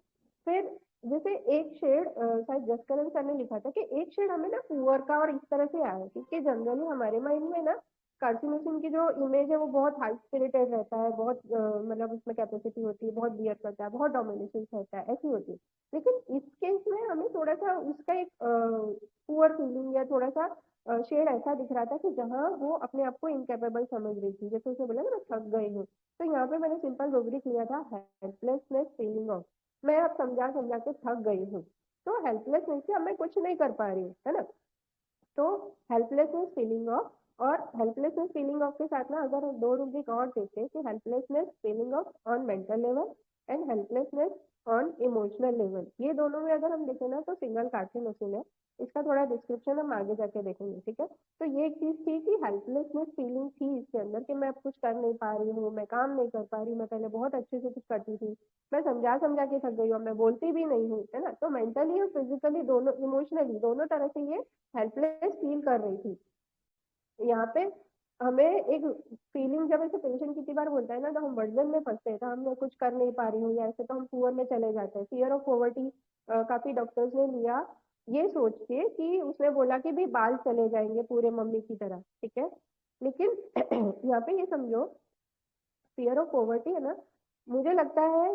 S2: फिर जैसे एक शेड, शायद जसकरण सर ने लिखा था कि एक शेड हमें ना पुअर का और इस तरह से आया क्योंकि जनरली हमारे माइंड में ना कार्सिनोसिन की जो इमेज है वो बहुत हाई स्पिरिटेड रहता है, बहुत मतलब उसमें कैपेसिटी होती है, बहुत बियर करता है, बहुत डोमिनेशन रहता है, ऐसी होती है। लेकिन इस केस में हमें थोड़ा सा उसका एक पुअर फीलिंग या थोड़ा सा शेड ऐसा दिख रहा था कि जहाँ वो अपने आप को इनकेपेबल समझ रही थी, जैसे उसने बोला ना मैं थक गई हूँ। तो यहाँ पे मैंने सिंपल रूब्रिक लिया था, हेल्पलेसनेस फीलिंग ऑफ, मैं अब समझा समझा के थक गई हूँ। तो हेल्पलेसनेस से अब मैं कुछ नहीं कर पा रही हूँ, है ना। तो हेल्पलेसनेस फीलिंग ऑफ, और हेल्पलेसनेस फीलिंग ऑफ के साथ ना अगर दो रूब्रिक और देते कि helplessness feeling of on mental level and helplessness on emotional level, ये दोनों में अगर हम देखें ना तो सिंगल कार्सिनोसिन है। इसका थोड़ा डिस्क्रिप्शन हम आगे जाके देखेंगे। ठीक है। तो ये एक चीज थी कि हेल्पलेसनेस फीलिंग थी इसके अंदर कि मैं अब कुछ कर नहीं पा रही हूँ, मैं काम नहीं कर पा रही, मैं पहले बहुत अच्छे से कुछ करती थी, मैं समझा समझा के थक गई हूँ, मैं बोलती भी नहीं हूँ, है ना। तो मेंटली और फिजिकली दोनों, इमोशनली दोनों तरह से ये हेल्पलेस फील कर रही थी। यहाँ पे हमें एक फीलिंग, जब ऐसे पेशेंट कितनी बार बोलता है ना तो हम वर्जन में फंसते हैं, तो हम कुछ कर नहीं पा रही हूँ या ऐसे, तो हम पुअर में चले जाते हैं। फियर ऑफ पॉवर्टी काफी डॉक्टर्स ने लिया ये सोच के कि उसने बोला कि भाई बाल चले जाएंगे पूरे मम्मी की तरह। ठीक है। लेकिन यहाँ पे ये समझो, फियर ऑफ पॉवर्टी है ना, मुझे लगता है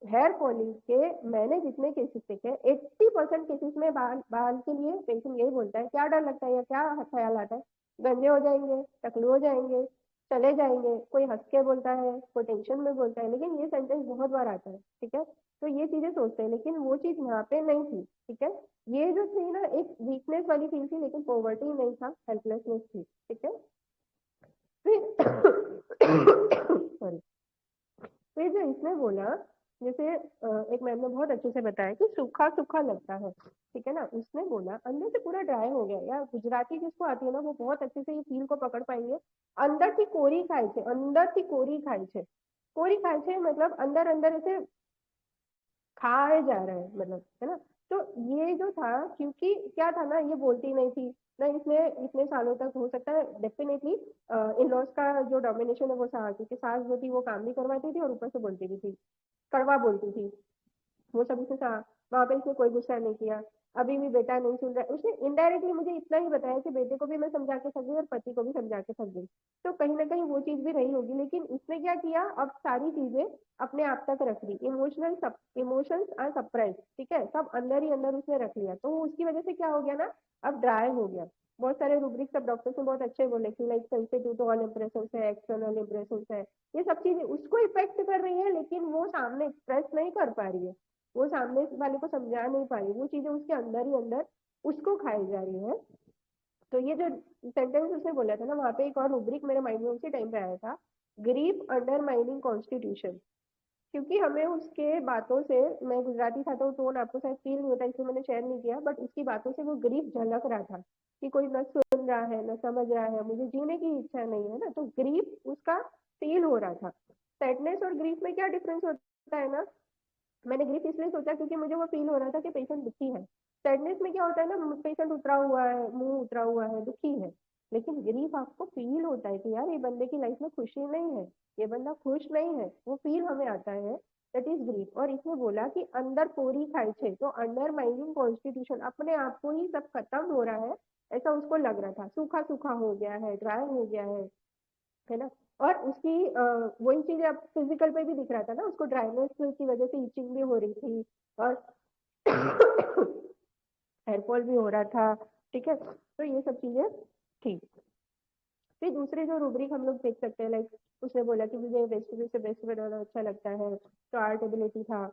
S2: हेयर फॉलिंग के मैंने जितने केसेस देखे 80% केसेस में बाल बाल के लिए पेशेंट यही बोलता है, क्या डर लगता है या क्या ख्याल आता है, गंजे हो जाएंगे, टकलू हो जाएंगे, चले जाएंगे। कोई हंस के बोलता है, कोई टेंशन में बोलता है, लेकिन ये सेंटेंस बहुत बार आता है। ठीक है। तो ये चीजें सोचते हैं, लेकिन वो चीज यहाँ पे नहीं थी। ठीक है। ये जो थी ना एक वीकनेस वाली फील थी, लेकिन पॉवर्टी नहीं था, हेल्पलेसनेस थी। ठीक है। फिर सॉरी, फिर जो इसने बोला, जैसे एक मैम ने बहुत अच्छे से बताया कि सूखा सूखा लगता है। ठीक है ना। उसने बोला अंदर से पूरा ड्राई हो गया, या गुजराती जिसको आती है ना वो बहुत अच्छे से ये फील को पकड़ पाएंगे। अंदर थी कोरी खाई छे, अंदर थी कोरी खाई छे, कोरी खाई छे मतलब अंदर अंदर ऐसे खाए जा रहे हैं, मतलब, है ना। तो ये जो था, क्योंकि क्या था ना, ये बोलती नहीं थी ना, इसने इतने सालों तक हो सकता है डेफिनेटली इन लॉज का जो डोमिनेशन है वो सहा, क्योंकि सास जो थी वो काम भी करवाती थी और ऊपर से बोलती भी थी, कड़वा बोलती थी। वो सभी से वहां पे इसने कोई गुस्सा नहीं किया, अभी भी बेटा नहीं सुन रहा है। उसने इनडायरेक्टली मुझे इतना ही बताया कि बेटे को भी मैं समझा के थक गई और पति को भी समझा के थक गई। तो कहीं ना कहीं वो चीज भी रही होगी, लेकिन इसने क्या किया, अब सारी चीजें अपने आप तक रख ली, इमोशंस आर सप्रेस, ठीक है, सब अंदर ही अंदर उसने रख लिया। तो उसकी वजह से क्या हो गया ना, अब ड्राई हो गया। बहुत सारे रूब्रिक सब डॉक्टर्स ने बहुत अच्छे बोले कि like sensitive to all impression है, एक्सटर्नल इम्प्रेशन है, ये सब चीजें उसको इफेक्ट कर रही है, लेकिन वो सामने एक्सप्रेस नहीं कर पा रही है, वो सामने वाले को समझा नहीं पा रही, वो चीजें उसके अंदर ही अंदर उसको खाई जा रही है। तो ये जो सेंटेंस उसने बोला था ना, वहां पे एक और रूब्रिक मेरे माइंड में उसी टाइम पे आया था, ग्रीफ अंडरमाइनिंग कॉन्स्टिट्यूशन। क्योंकि हमें उसके बातों से, मैं गुजराती था तो टोन आपको शायद फील नहीं होता इसलिए मैंने शेयर नहीं किया, बट उसकी बातों से वो ग्रीफ झलक रहा था कि कोई न सुन रहा है न समझ रहा है, मुझे जीने की इच्छा नहीं है ना, तो ग्रीफ उसका फील हो रहा था। सैडनेस और ग्रीफ में क्या डिफरेंस होता है ना, मैंने ग्रीफ इसलिए सोचा क्योंकि मुझे वो फील हो रहा था कि पेशेंट दुखी है। सैडनेस में क्या होता है ना, पेशेंट उतरा हुआ है, मुंह उतरा हुआ है, दुखी है। लेकिन ग्रीफ आपको फील होता है कि यार ये बंदे की लाइफ में खुशी नहीं है, ये बंदा खुश नहीं है, वो फील हमें आता है, दैट इज ग्रीफ। और इसने बोला कि अंदर पोरी खाई छे, तो अंडर माइंडिंग कॉन्स्टिट्यूशन, अपने आप को ही सब खत्म हो रहा है, ऐसा उसको लग रहा था, सूखा सूखा हो गया है, ड्राई हो गया है ना। और उसकी वही चीज अब फिजिकल पे भी दिख रहा था ना, उसको ड्राइनेस की वजह से इचिंग भी हो रही थी और हेयरफॉल भी हो रहा था, ठीक है। तो ये सब चीजें थी। फिर दूसरे जो रूब्रिक हम लोग देख सकते हैं, लाइक उसने बोला कि मुझे वेस्टर्न से बेस्ट बनाना अच्छा लगता है, तो आर्ट एबिलिटी था,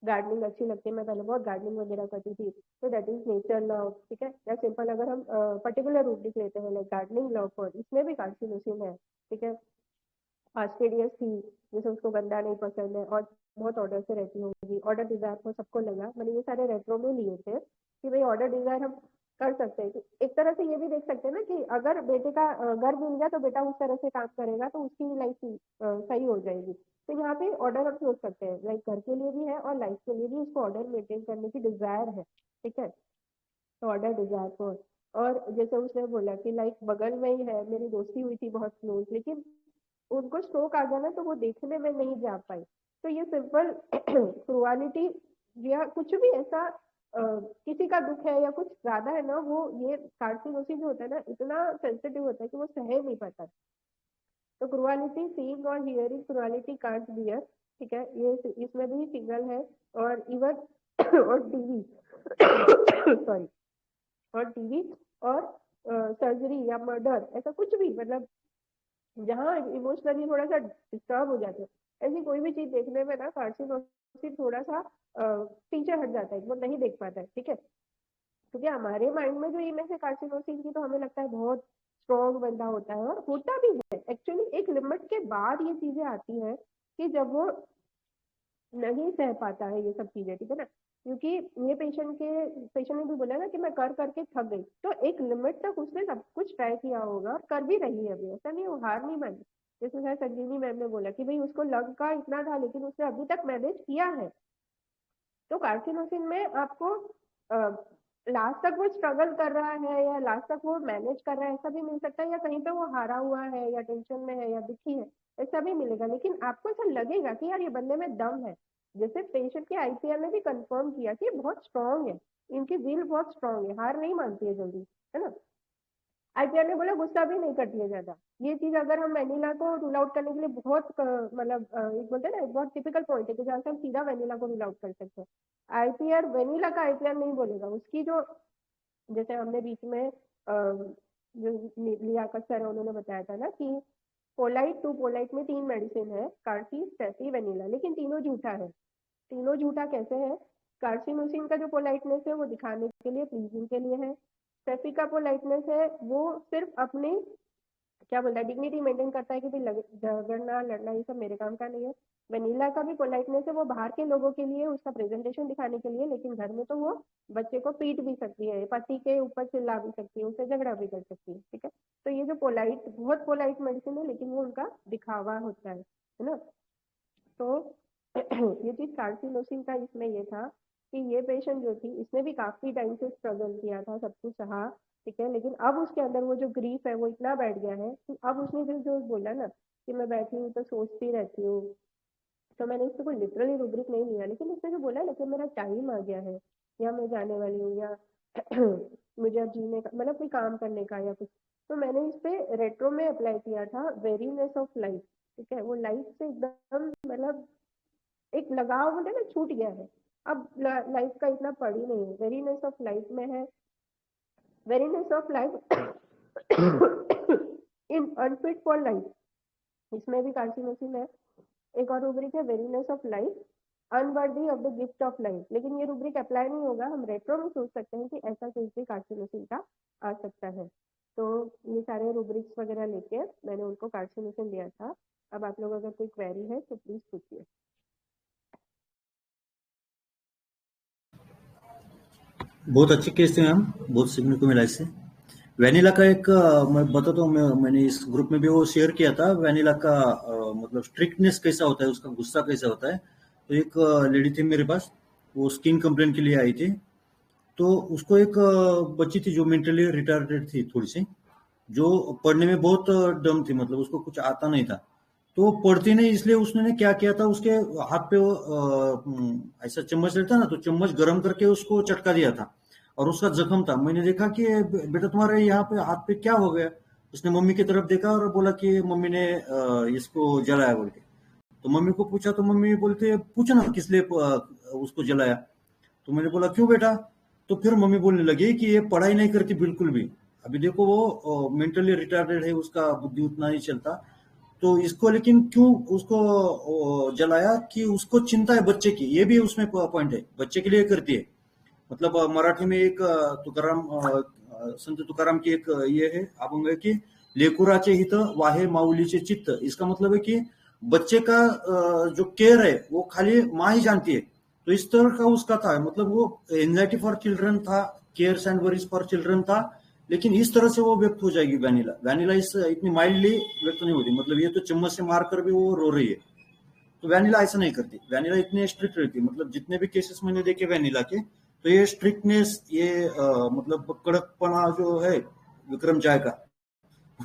S2: गार्डनिंग अच्छी लगती है, मैं पहले बहुत गार्डनिंग वगैरह करती थी, तो दैट इज नेचर लव, ठीक है। या सिंपल अगर हम पर्टिकुलर रूब्रिक लेते हैं लाइक गार्डनिंग लव फॉर, इसमें भी कार्सिनोसिन है, ठीक है। फास्टिडियस थी, जैसे उसको गंदा नहीं पसंद है और बहुत ऑर्डर से रहती होगी, ऑर्डर डिजायर को सबको लगा, मैंने ये सारे रेट्रो में लिए थे कि भाई ऑर्डर डिजायर हम कर सकते हैं। एक तरह से ये भी देख सकते हैं ना कि अगर बेटे का घर मिल गया तो बेटा उस तरह से काम करेगा तो उसकी लाइफ सही हो जाएगी। तो यहाँ पे ऑर्डर हम सोच सकते हैं, लाइक घर के लिए भी है और लाइफ के लिए भी उसको ऑर्डर मेंटेन करने की डिजायर है, ठीक है। तो ऑर्डर डिजायर को, और जैसे उसने बोला कि लाइक बगल में ही है, मेरी दोस्ती हुई थी बहुत क्लोज, लेकिन उनको स्ट्रोक आ गया ना तो वो देखने में नहीं जा पाई। तो ये सिंपल क्रुअलिटी या कुछ भी ऐसा किसी का दुख है या कुछ ज्यादा है ना, वो ये कार्सिनोसिस जो होता है ना, इतना सेंसिटिव होता है कि वो सह नहीं पाता। तो क्रुअलिटी, सीइंग और हियरिंग क्रुअलिटी कांट बियर, ठीक है, ये इसमें भी सिंगल है। और इवन और टीवी सॉरी, और टीवी और सर्जरी या मर्डर, ऐसा कुछ भी, मतलब जहाँ इमोशनली थोड़ा सा डिस्टर्ब हो जाते हैं, ऐसी कोई भी चीज देखने में ना कार्सिनोसिस थोड़ा सा पीछे हट जाता है, वो नहीं देख पाता है, ठीक है। क्योंकि हमारे माइंड में जो इमेज है कार्सिनोसिस की, तो हमें लगता है बहुत स्ट्रॉन्ग बंदा होता है, और होता भी है एक्चुअली। एक लिमिट के बाद ये चीजें आती है कि जब वो नहीं सह पाता है ये सब चीजें, ठीक है ना। क्योंकि ये पेशेंट ने भी बोला ना कि मैं कर करके थक गई, तो एक लिमिट तक उसने सब कुछ ट्राई किया होगा और कर भी रही है अभी, ऐसा नहीं वो हार नहीं मानी। जैसे शायद संजीवनी मैम ने बोला कि भाई उसको लग का इतना था लेकिन उसने अभी तक मैनेज किया है। तो कार्सिनोसिन में आपको लास्ट तक वो स्ट्रगल कर रहा है या लास्ट तक वो मैनेज कर रहा है, ऐसा भी मिल सकता है, या कहीं पे वो हारा हुआ है या टेंशन में है या दुखी है, ऐसा भी मिलेगा। लेकिन आपको ऐसा लगेगा कि यार ये बंदे में दम है। जैसे पेशेंट के आईपीआर ने भी कंफर्म किया कि बहुत स्ट्रांग है, इनकी विल बहुत स्ट्रांग है, हार नहीं मानती है जल्दी, है ना। आईपीआर ने बोला गुस्सा भी नहीं करती है ज्यादा। ये चीज अगर हम वेनिला को रूल आउट करने के लिए बहुत मतलब एक बोलते हैं ना, एक बहुत टिपिकल पॉइंट है कि जहाँ से हम सीधा वेनिला को रूल आउट कर सकते हैं। आईपीआर वेनिला का आईपीआर नहीं बोलेगा, उसकी जो, जैसे हमने बीच में जो लियाकत सर है उन्होंने बताया था ना कि पोलाइट टू पोलाइट में 3 मेडिसिन है, कार्सी, स्टेफी, वेनिला, लेकिन तीनों झूठा है। तीनों झूठा कैसे है? कार्सिनोसिन का जो पोलाइटनेस है वो दिखाने के लिए, प्लीजिंग के लिए है। स्टेफी का पोलाइटनेस है वो सिर्फ अपनी क्या बोलता है डिग्निटी मेंटेन करता है कि भाई झगड़ना लड़ना ये सब मेरे काम का नहीं है। वेनिला का भी पोलाइटनेस है, वो बाहर के लोगों के लिए, उसका प्रेजेंटेशन दिखाने के लिए, लेकिन घर में तो वो बच्चे को पीट भी सकती है, पति के ऊपर चिल्ला भी सकती है, उससे झगड़ा भी कर सकती है, ठीक है। तो ये जो पोलाइट, बहुत पोलाइट मेडिसिन है, लेकिन वो उनका दिखावा होता है ना। तो ये चीज कार्सिनोसिन का इसमें ये था कि ये पेशेंट जो थी इसने भी काफी टाइम से स्ट्रगल किया था, सब कुछ सहा, ठीक है, लेकिन अब उसके अंदर वो जो ग्रीफ है वो इतना बैठ गया है कि अब उसने जो जो बोला ना कि मैं बैठी हूँ तो सोचती रहती हूँ, तो मैंने इससे कोई लिटरली रूब्रिक नहीं लिया, लेकिन इसने जो बोला ना कि मेरा टाइम आ गया है या मैं जाने वाली हूँ या मुझे अब जीने का मतलब कोई काम करने का या कुछ, तो मैंने इस पे रेट्रो में अप्लाई किया था वेरीनेस ऑफ लाइफ। ठीक है, वो लाइफ से एकदम मतलब एक लगाव होता है ना, छूट गया है, अब लाइफ का इतना पड़ ही नहीं है। वेरीनेस ऑफ लाइफ में है, weariness of life in unfit for life, इसमें भी कार्सिनोसिन है। एक और रूब्रिक है weariness of life unworthy of the gift of life, लेकिन ये रूब्रिक अप्लाई नहीं होगा, हम रेट्रो में सोच सकते हैं कि ऐसा केस भी कार्सिनोसिन का आ सकता है। तो ये सारे रूब्रिक्स वगैरह लेके मैंने उनको कार्सिनोसिन दिया था। अब आप लोग अगर कोई क्वेरी है तो प्लीज पूछिए।
S8: बहुत अच्छे केस थे मैम, बहुत सीखने को मिला इससे। वेनिला का एक मैं बताता हूँ, मैंने इस ग्रुप में भी वो शेयर किया था। वेनिला का मतलब स्ट्रिक्टनेस कैसा होता है, उसका गुस्सा कैसा होता है। तो एक लेडी थी मेरे पास, वो स्किन कंप्लेंट के लिए आई थी। तो उसको एक बच्ची थी जो मेंटली रिटार्डेड थी थोड़ी सी, जो पढ़ने में बहुत डम थी, मतलब उसको कुछ आता नहीं था। तो वो पढ़ती नहीं, इसलिए उसने क्या किया था, उसके हाथ पे वो ऐसा चम्मच रहता ना, तो चम्मच गर्म करके उसको चटका दिया था और उसका जख्म था। मैंने देखा कि बेटा तुम्हारे यहाँ पे हाथ पे क्या हो गया। उसने मम्मी की तरफ देखा और बोला कि मम्मी ने इसको जलाया बोल के। तो मम्मी को पूछा तो मम्मी बोलते पूछो ना किस लिए उसको जलाया। तो मैंने बोला क्यों बेटा। तो फिर मम्मी बोलने लगी कि ये पढ़ाई नहीं करती बिल्कुल भी, अभी देखो वो मेंटली रिटार्डेड है, उसका बुद्धि उतना नहीं चलता। तो इसको लेकिन क्यों उसको जलाया कि उसको चिंता है बच्चे की, ये भी उसमें पॉइंट है, बच्चे के लिए करती है। मतलब मराठी में एक तुकाराम संत तुकाराम की एक ये है अभंग है कि लेकुराचे हित वाहे माऊलीचे चित्त। इसका मतलब है कि बच्चे का जो केयर है वो खाली माँ ही जानती है। तो इस तरह का उसका था, मतलब वो एंजाइटी फॉर चिल्ड्रन था, cares and worries for children था, लेकिन इस तरह से वो व्यक्त हो जाएगी वेनिला। वेनिला इस इतनी माइल्डली व्यक्त नहीं होती, मतलब ये तो चम्मच से मार कर भी वो रो रही है। तो वेनिला ऐसा नहीं करती, वेनिला इतनी स्ट्रिक्ट रहती है। मतलब जितने भी केसेस मैंने देखे वेनिला के, तो ये स्ट्रिक्टनेस, ये मतलब कड़कपना जो है विक्रम चाय का,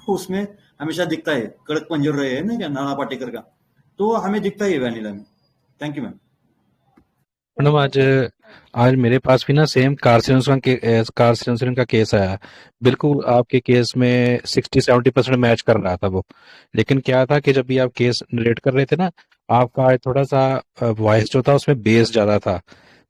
S8: उसमें हमेशा दिखता है। कड़क पंजर रहे है ना क्या नाना पाटेकर का, तो हमें दिखता है वेनिला में। Thank you ma'am.
S10: मैडम आज आज मेरे पास भी ना सेम कार का केस आया। बिल्कुल आपके केस में 60-70% मैच कर रहा था वो। लेकिन क्या था कि जब भी आप केस नरेट कर रहे थे ना, आपका थोड़ा सा वॉइस जो था उसमें बेस ज्यादा था।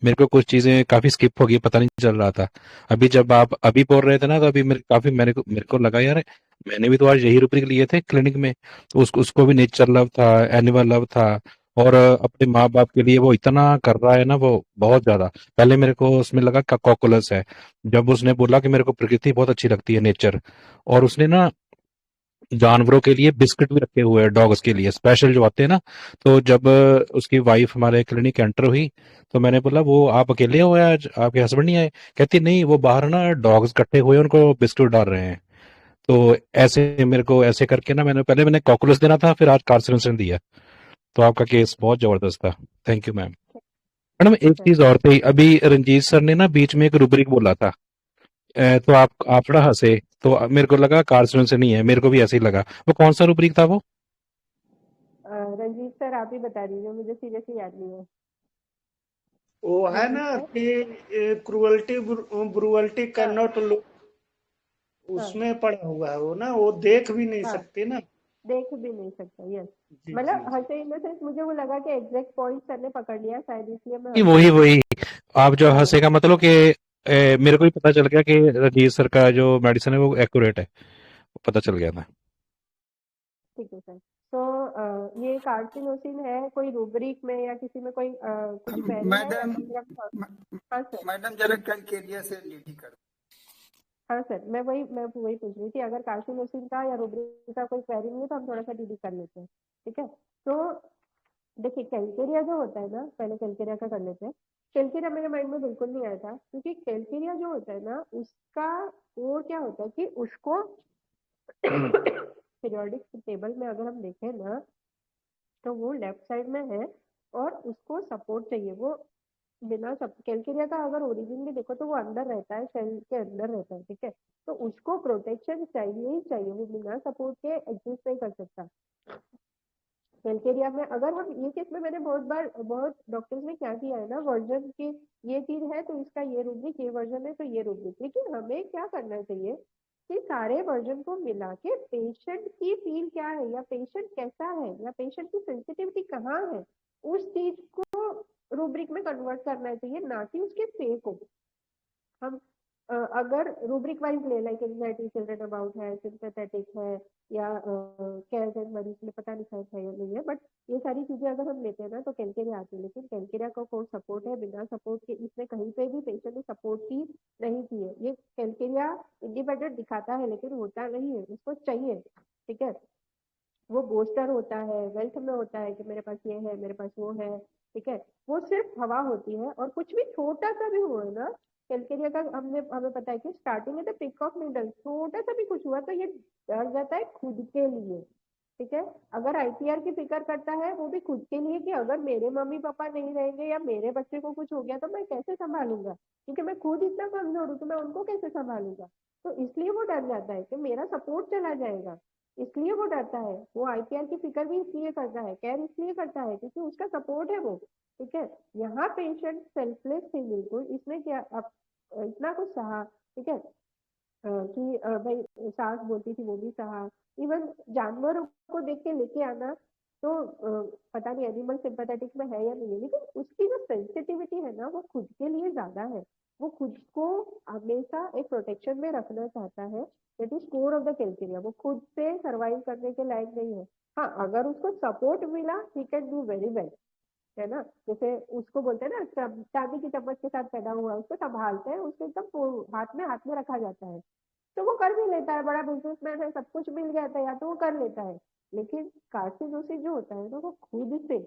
S10: मेरे को कुछ चीजें काफी स्किप हो गई, पता नहीं चल रहा था। अभी जब आप अभी बोल रहे थे ना, तो अभी मेरे को लगा यार, मैंने भी तो आज यही रूब्रिक लिए थे क्लिनिक में। तो उसको भी नेचर लव था, एनिमल लव था, और अपने माँ बाप के लिए वो इतना कर रहा है ना, वो बहुत ज्यादा। पहले मेरे को उसमें लगा कॉकुलस है। जब उसने बोला कि मेरे को प्रकृति बहुत अच्छी लगती है, नेचर, और उसने ना जानवरों के लिए बिस्किट भी रखे हुए हैं, डॉग्स के लिए स्पेशल जो आते हैं ना। तो जब उसकी वाइफ हमारे क्लिनिक एंटर हुई, तो मैंने बोला वो आप अकेले हो या आज आपके हस्बैंड नहीं आए? कहती नहीं, वो बाहर ना डॉग्स इकट्ठे हुए हैं, उनको बिस्कुट डाल रहे हैं। तो ऐसे मेरे को ऐसे करके ना, मैंने कॉकुलस देना था, फिर आज कार्सिनोसिन दिया। तो आपका केस बहुत जबरदस्त था। Thank you ma'am. मैडम एक चीज और थी, अभी रंजीत सर ने ना बीच में एक रूब्रिक बोला था, तो आप थोड़ा हंसे, तो मेरे को लगा कार्सिनोसिन से नहीं है, मेरे को भी ऐसे ही लगा। वो कौन सा रूब्रिक था वो?
S2: रंजीत सर आप ही बता दीजिए, मुझे सीरियसली याद नहीं है।
S9: वो है
S2: रंजीत
S9: ना
S2: सर।
S9: कि क्रुअल्टी ब्रुअल्टी कैन
S2: हाँ
S9: नॉट लुक,
S2: हाँ
S9: उसमें पड़ा हुआ है वो ना, वो देख भी नहीं
S2: हाँ,
S9: सकती ना।
S2: देख भी नहीं सकता, यस।
S9: जी जी
S2: मतलब
S9: जी।
S2: हंसे इन द सेंस मुझे वो लगा कि एग्जैक्ट पॉइंट सर ने पकड़ लिया शायद, इसलिए मैं
S10: नहीं,
S2: हंस
S10: वही
S2: दी।
S10: वही आप जो
S2: हाँ
S10: हंसे का मतलब कि मेरे को भी पता चल गया कि रंजीत सर का जो मेडिसिन है वो एक्यूरेट है, वो पता चल गया था।
S2: ठीक है सर। तो ये कार्सिनोसिन है, कोई रूब्रिक में या किसी में कोई कुछ क्वेरी है या
S11: मैडम,
S2: फिर हाँ सर।
S11: मैडम जरा कैलकेरिया से डीटी कर।
S2: हाँ सर, मैं वही पूछ रही थी, अगर कार्सिनोसिन का या रूब्रिक का कोई क्वेरी नहीं है तो हम थोड़ा सा डीडी कर लेते हैं। ठीक है। तो देखिए कैल्केरिया जो होता है ना, पहले कैल्केरिया का कर लेते हैं। कैल्केरिया मेरे माइंड में बिल्कुल नहीं आया था, क्योंकि कैल्केरिया जो होता है ना उसका वो क्या होता है कि उसको पीरियोडिक टेबल में अगर हम देखें ना, तो वो लेफ्ट साइड में है और उसको सपोर्ट चाहिए। वो बिना कैल्केरिया का अगर ओरिजिन भी देखो तो वो अंदर रहता है, सेल के अंदर रहता है। ठीक है, तो उसको प्रोटेक्शन चाहिए ही चाहिए, वो बिना सपोर्ट के एग्जिस्ट नहीं कर सकता। कैलकेरिया में अगर हम ये केस में मैंने बहुत डॉक्टर्स ने क्या किया है ना, वर्जन के ये चीज है तो इसका ये रूब्रिक, ये वर्जन है तो ये रूब्रिक, लेकिन हमें क्या करना चाहिए कि सारे वर्जन को मिला के पेशेंट की फील क्या है, या पेशेंट कैसा है, या पेशेंट की सेंसिटिविटी कहाँ है, उस चीज को रूब्रिक में कन्वर्ट करना चाहिए, ना कि उसके पे को। हम अगर रूब्रिक वाइज ले, लाइक एंजाइटी चिल्ड्रन अबाउट है, सिंपैथेटिक है, या केयर्स एंड वरीज में पता नहीं शायद है या नहीं है, बट ये सारी चीजें अगर हम लेते हैं ना तो कैलकेरिया आती है। लेकिन कैलकेरिया का कोई सपोर्ट है, बिना सपोर्ट के इसने कहीं पे भी पेशेंट ने सपोर्ट की नहीं की है। ये कैलकेरिया इंडिपेंडेंट दिखाता है लेकिन होता नहीं है, उसको चाहिए, ठीक है। वो बोस्टर होता है, वेल्थ में होता है कि मेरे पास ये है, मेरे पास वो है, ठीक है। वो सिर्फ हवा होती है, और कुछ भी छोटा सा भी हुआ ना, कैलकेरिया का हमें पता है कि स्टार्टिंग में तो पिक ऑफ नीडल, छोटा सा भी कुछ हुआ तो ये डर जाता है खुद के लिए, ठीक है। अगर आईपीआर की फिक्र करता है वो भी खुद के लिए कि अगर मेरे मम्मी पापा नहीं रहेंगे या मेरे बच्चे को कुछ हो गया तो मैं कैसे संभालूंगा, क्योंकि मैं खुद इतना कमजोर हूँ तो मैं उनको कैसे संभालूंगा। तो इसलिए वो डर जाता है कि मेरा सपोर्ट चला जाएगा, इसलिए वो डरता है। वो आईपीआर की फिक्र भी इसलिए करता है, केयर इसलिए करता है क्योंकि उसका सपोर्ट है वो, ठीक है। यहाँ पेशेंट सेल्फलेस थी बिल्कुल, इसने क्या अब इतना कुछ सहा, ठीक है, कि भाई सास बोलती थी वो भी सहा, इवन जानवरों को देख के लेके आना, तो पता नहीं एनिमल सिंपैथेटिक में है या नहीं है, लेकिन उसकी जो सेंसिटिविटी है ना वो खुद के लिए ज्यादा है। वो खुद को हमेशा एक प्रोटेक्शन में रखना चाहता है, that is core of the Calcarea. वो खुद से सर्वाइव करने के लायक नहीं है। हाँ, अगर उसको सपोर्ट मिला he can do very well, है ना। जैसे उसको बोलते हैं ना चांदी की चम्मच के साथ पैदा हुआ, उसको संभालते हैं, उसको एकदम हाथ में रखा जाता है, तो वो कर भी लेता है, बड़ा बिजनेसमैन है, सब कुछ मिल गया था या तो वो कर लेता है। लेकिन कार्सिनोसिस जो होता है ना वो खुद से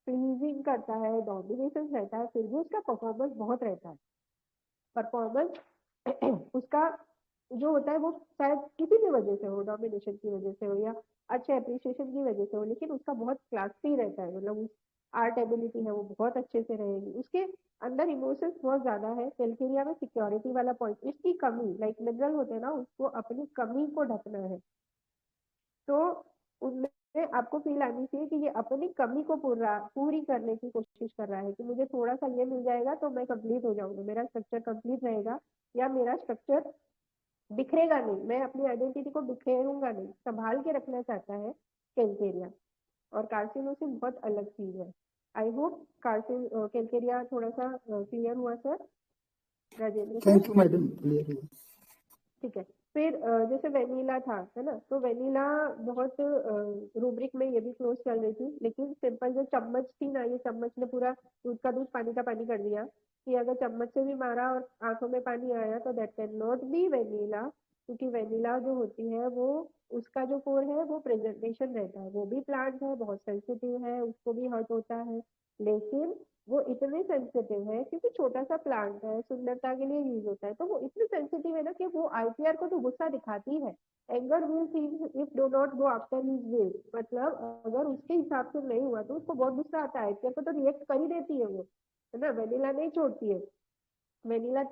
S2: प्लीजिंग करता है, डोमिनेशन रहता है, फिर भी उसका परफॉर्मेंस बहुत रहता है। परफॉर्मेंस उसका जो होता है वो शायद किसी भी वजह से हो, डोमिनेशन की वजह से हो या अच्छे अप्रिसिएशन की वजह से हो, लेकिन उसका बहुत क्लासी रहता है, मतलब उस आर्ट एबिलिटी है वो बहुत अच्छे से रहेगी। उसके अंदर इमोशंस बहुत ज्यादा है। कैलकेरिया में सिक्योरिटी वाला पॉइंट, इसकी कमी, लाइक मिनरल होते हैं ना, उसको अपनी कमी को ढकना है, तो उनमें आपको फील आनी चाहिए कि ये अपनी कमी को पूरी करने की कोशिश कर रहा है कि मुझे थोड़ा सा ये मिल जाएगा तो मैं कंप्लीट हो जाऊंगा, मेरा स्ट्रक्चर कंप्लीट रहेगा, या मेरा स्ट्रक्चर बिखरेगा नहीं, मैं अपनी आइडेंटिटी को बिखेरूंगा नहीं, संभाल के रखना चाहता है कैलकेरिया। और कार्सिनोसिस बहुत अलग चीज है। आई होप कैलकेरिया थोड़ा सा क्लियर हुआ sir, Rajendra sir.
S11: Thank you madam, clear हुआ।
S2: ठीक है। फिर जैसे वेनिला था, है ना, तो वेनिला बहुत रूब्रिक में ये भी क्लोज चल रही थी, लेकिन सिंपल जो चम्मच थी ना, ये चम्मच ने पूरा दूध का दूध पानी का पानी कर दिया, कि अगर चम्मच से भी मारा और आंखों में पानी आया तो that can not be vanilla, क्योंकि वेनिला जो होती है वो उसका जो कोर है वो प्रेजेंटेशन रहता है, वो भी प्लांट है, बहुत सेंसिटिव है, उसको भी हर्ट होता है, लेकिन वो इतने सेंसिटिव है क्योंकि छोटा सा प्लांट है, सुंदरता के लिए यूज होता है, तो वो इतने सेंसिटिव है ना कि वो आईपीआर को तो गुस्सा दिखाती है। Anger will things if do not go after his will, मतलब अगर उसके हिसाब से नहीं हुआ तो उसको बहुत गुस्सा आता है, आईपीआर को तो रिएक्ट कर ही देती है वो, है ना। वेनिला नहीं छोड़ती है। वेनिला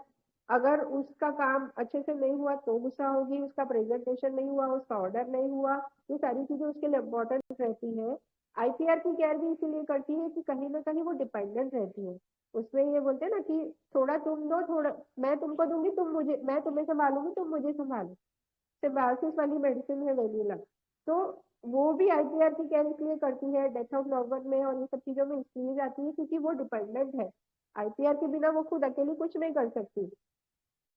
S2: अगर उसका काम अच्छे से नहीं हुआ तो गुस्सा होगी, उसका प्रेजेंटेशन नहीं हुआ, उसका ऑर्डर नहीं हुआ, ये सारी चीजें उसके लिए इम्पोर्टेंट रहती है। आईपीआर की केयर भी इसीलिए करती है कि कहीं ना कहीं वो डिपेंडेंट रहती है। उसमें ये बोलते हैं ना कि थोड़ा तुम दो, थोड़ा मैं तुमको दूंगी, तुम मुझे, मैं तुम्हें संभालूंगी, तुम मुझे संभालो, सिम्बायोसिस वाली मेडिसिन है वेनिला। तो वो भी आईपीआर की केयर इसलिए करती है, डेथ ऑफ लव वन में और ये सब चीजों में इसलिए जाती है क्योंकि वो डिपेंडेंट है। आईपीआर के बिना वो खुद अकेली कुछ नहीं कर सकती।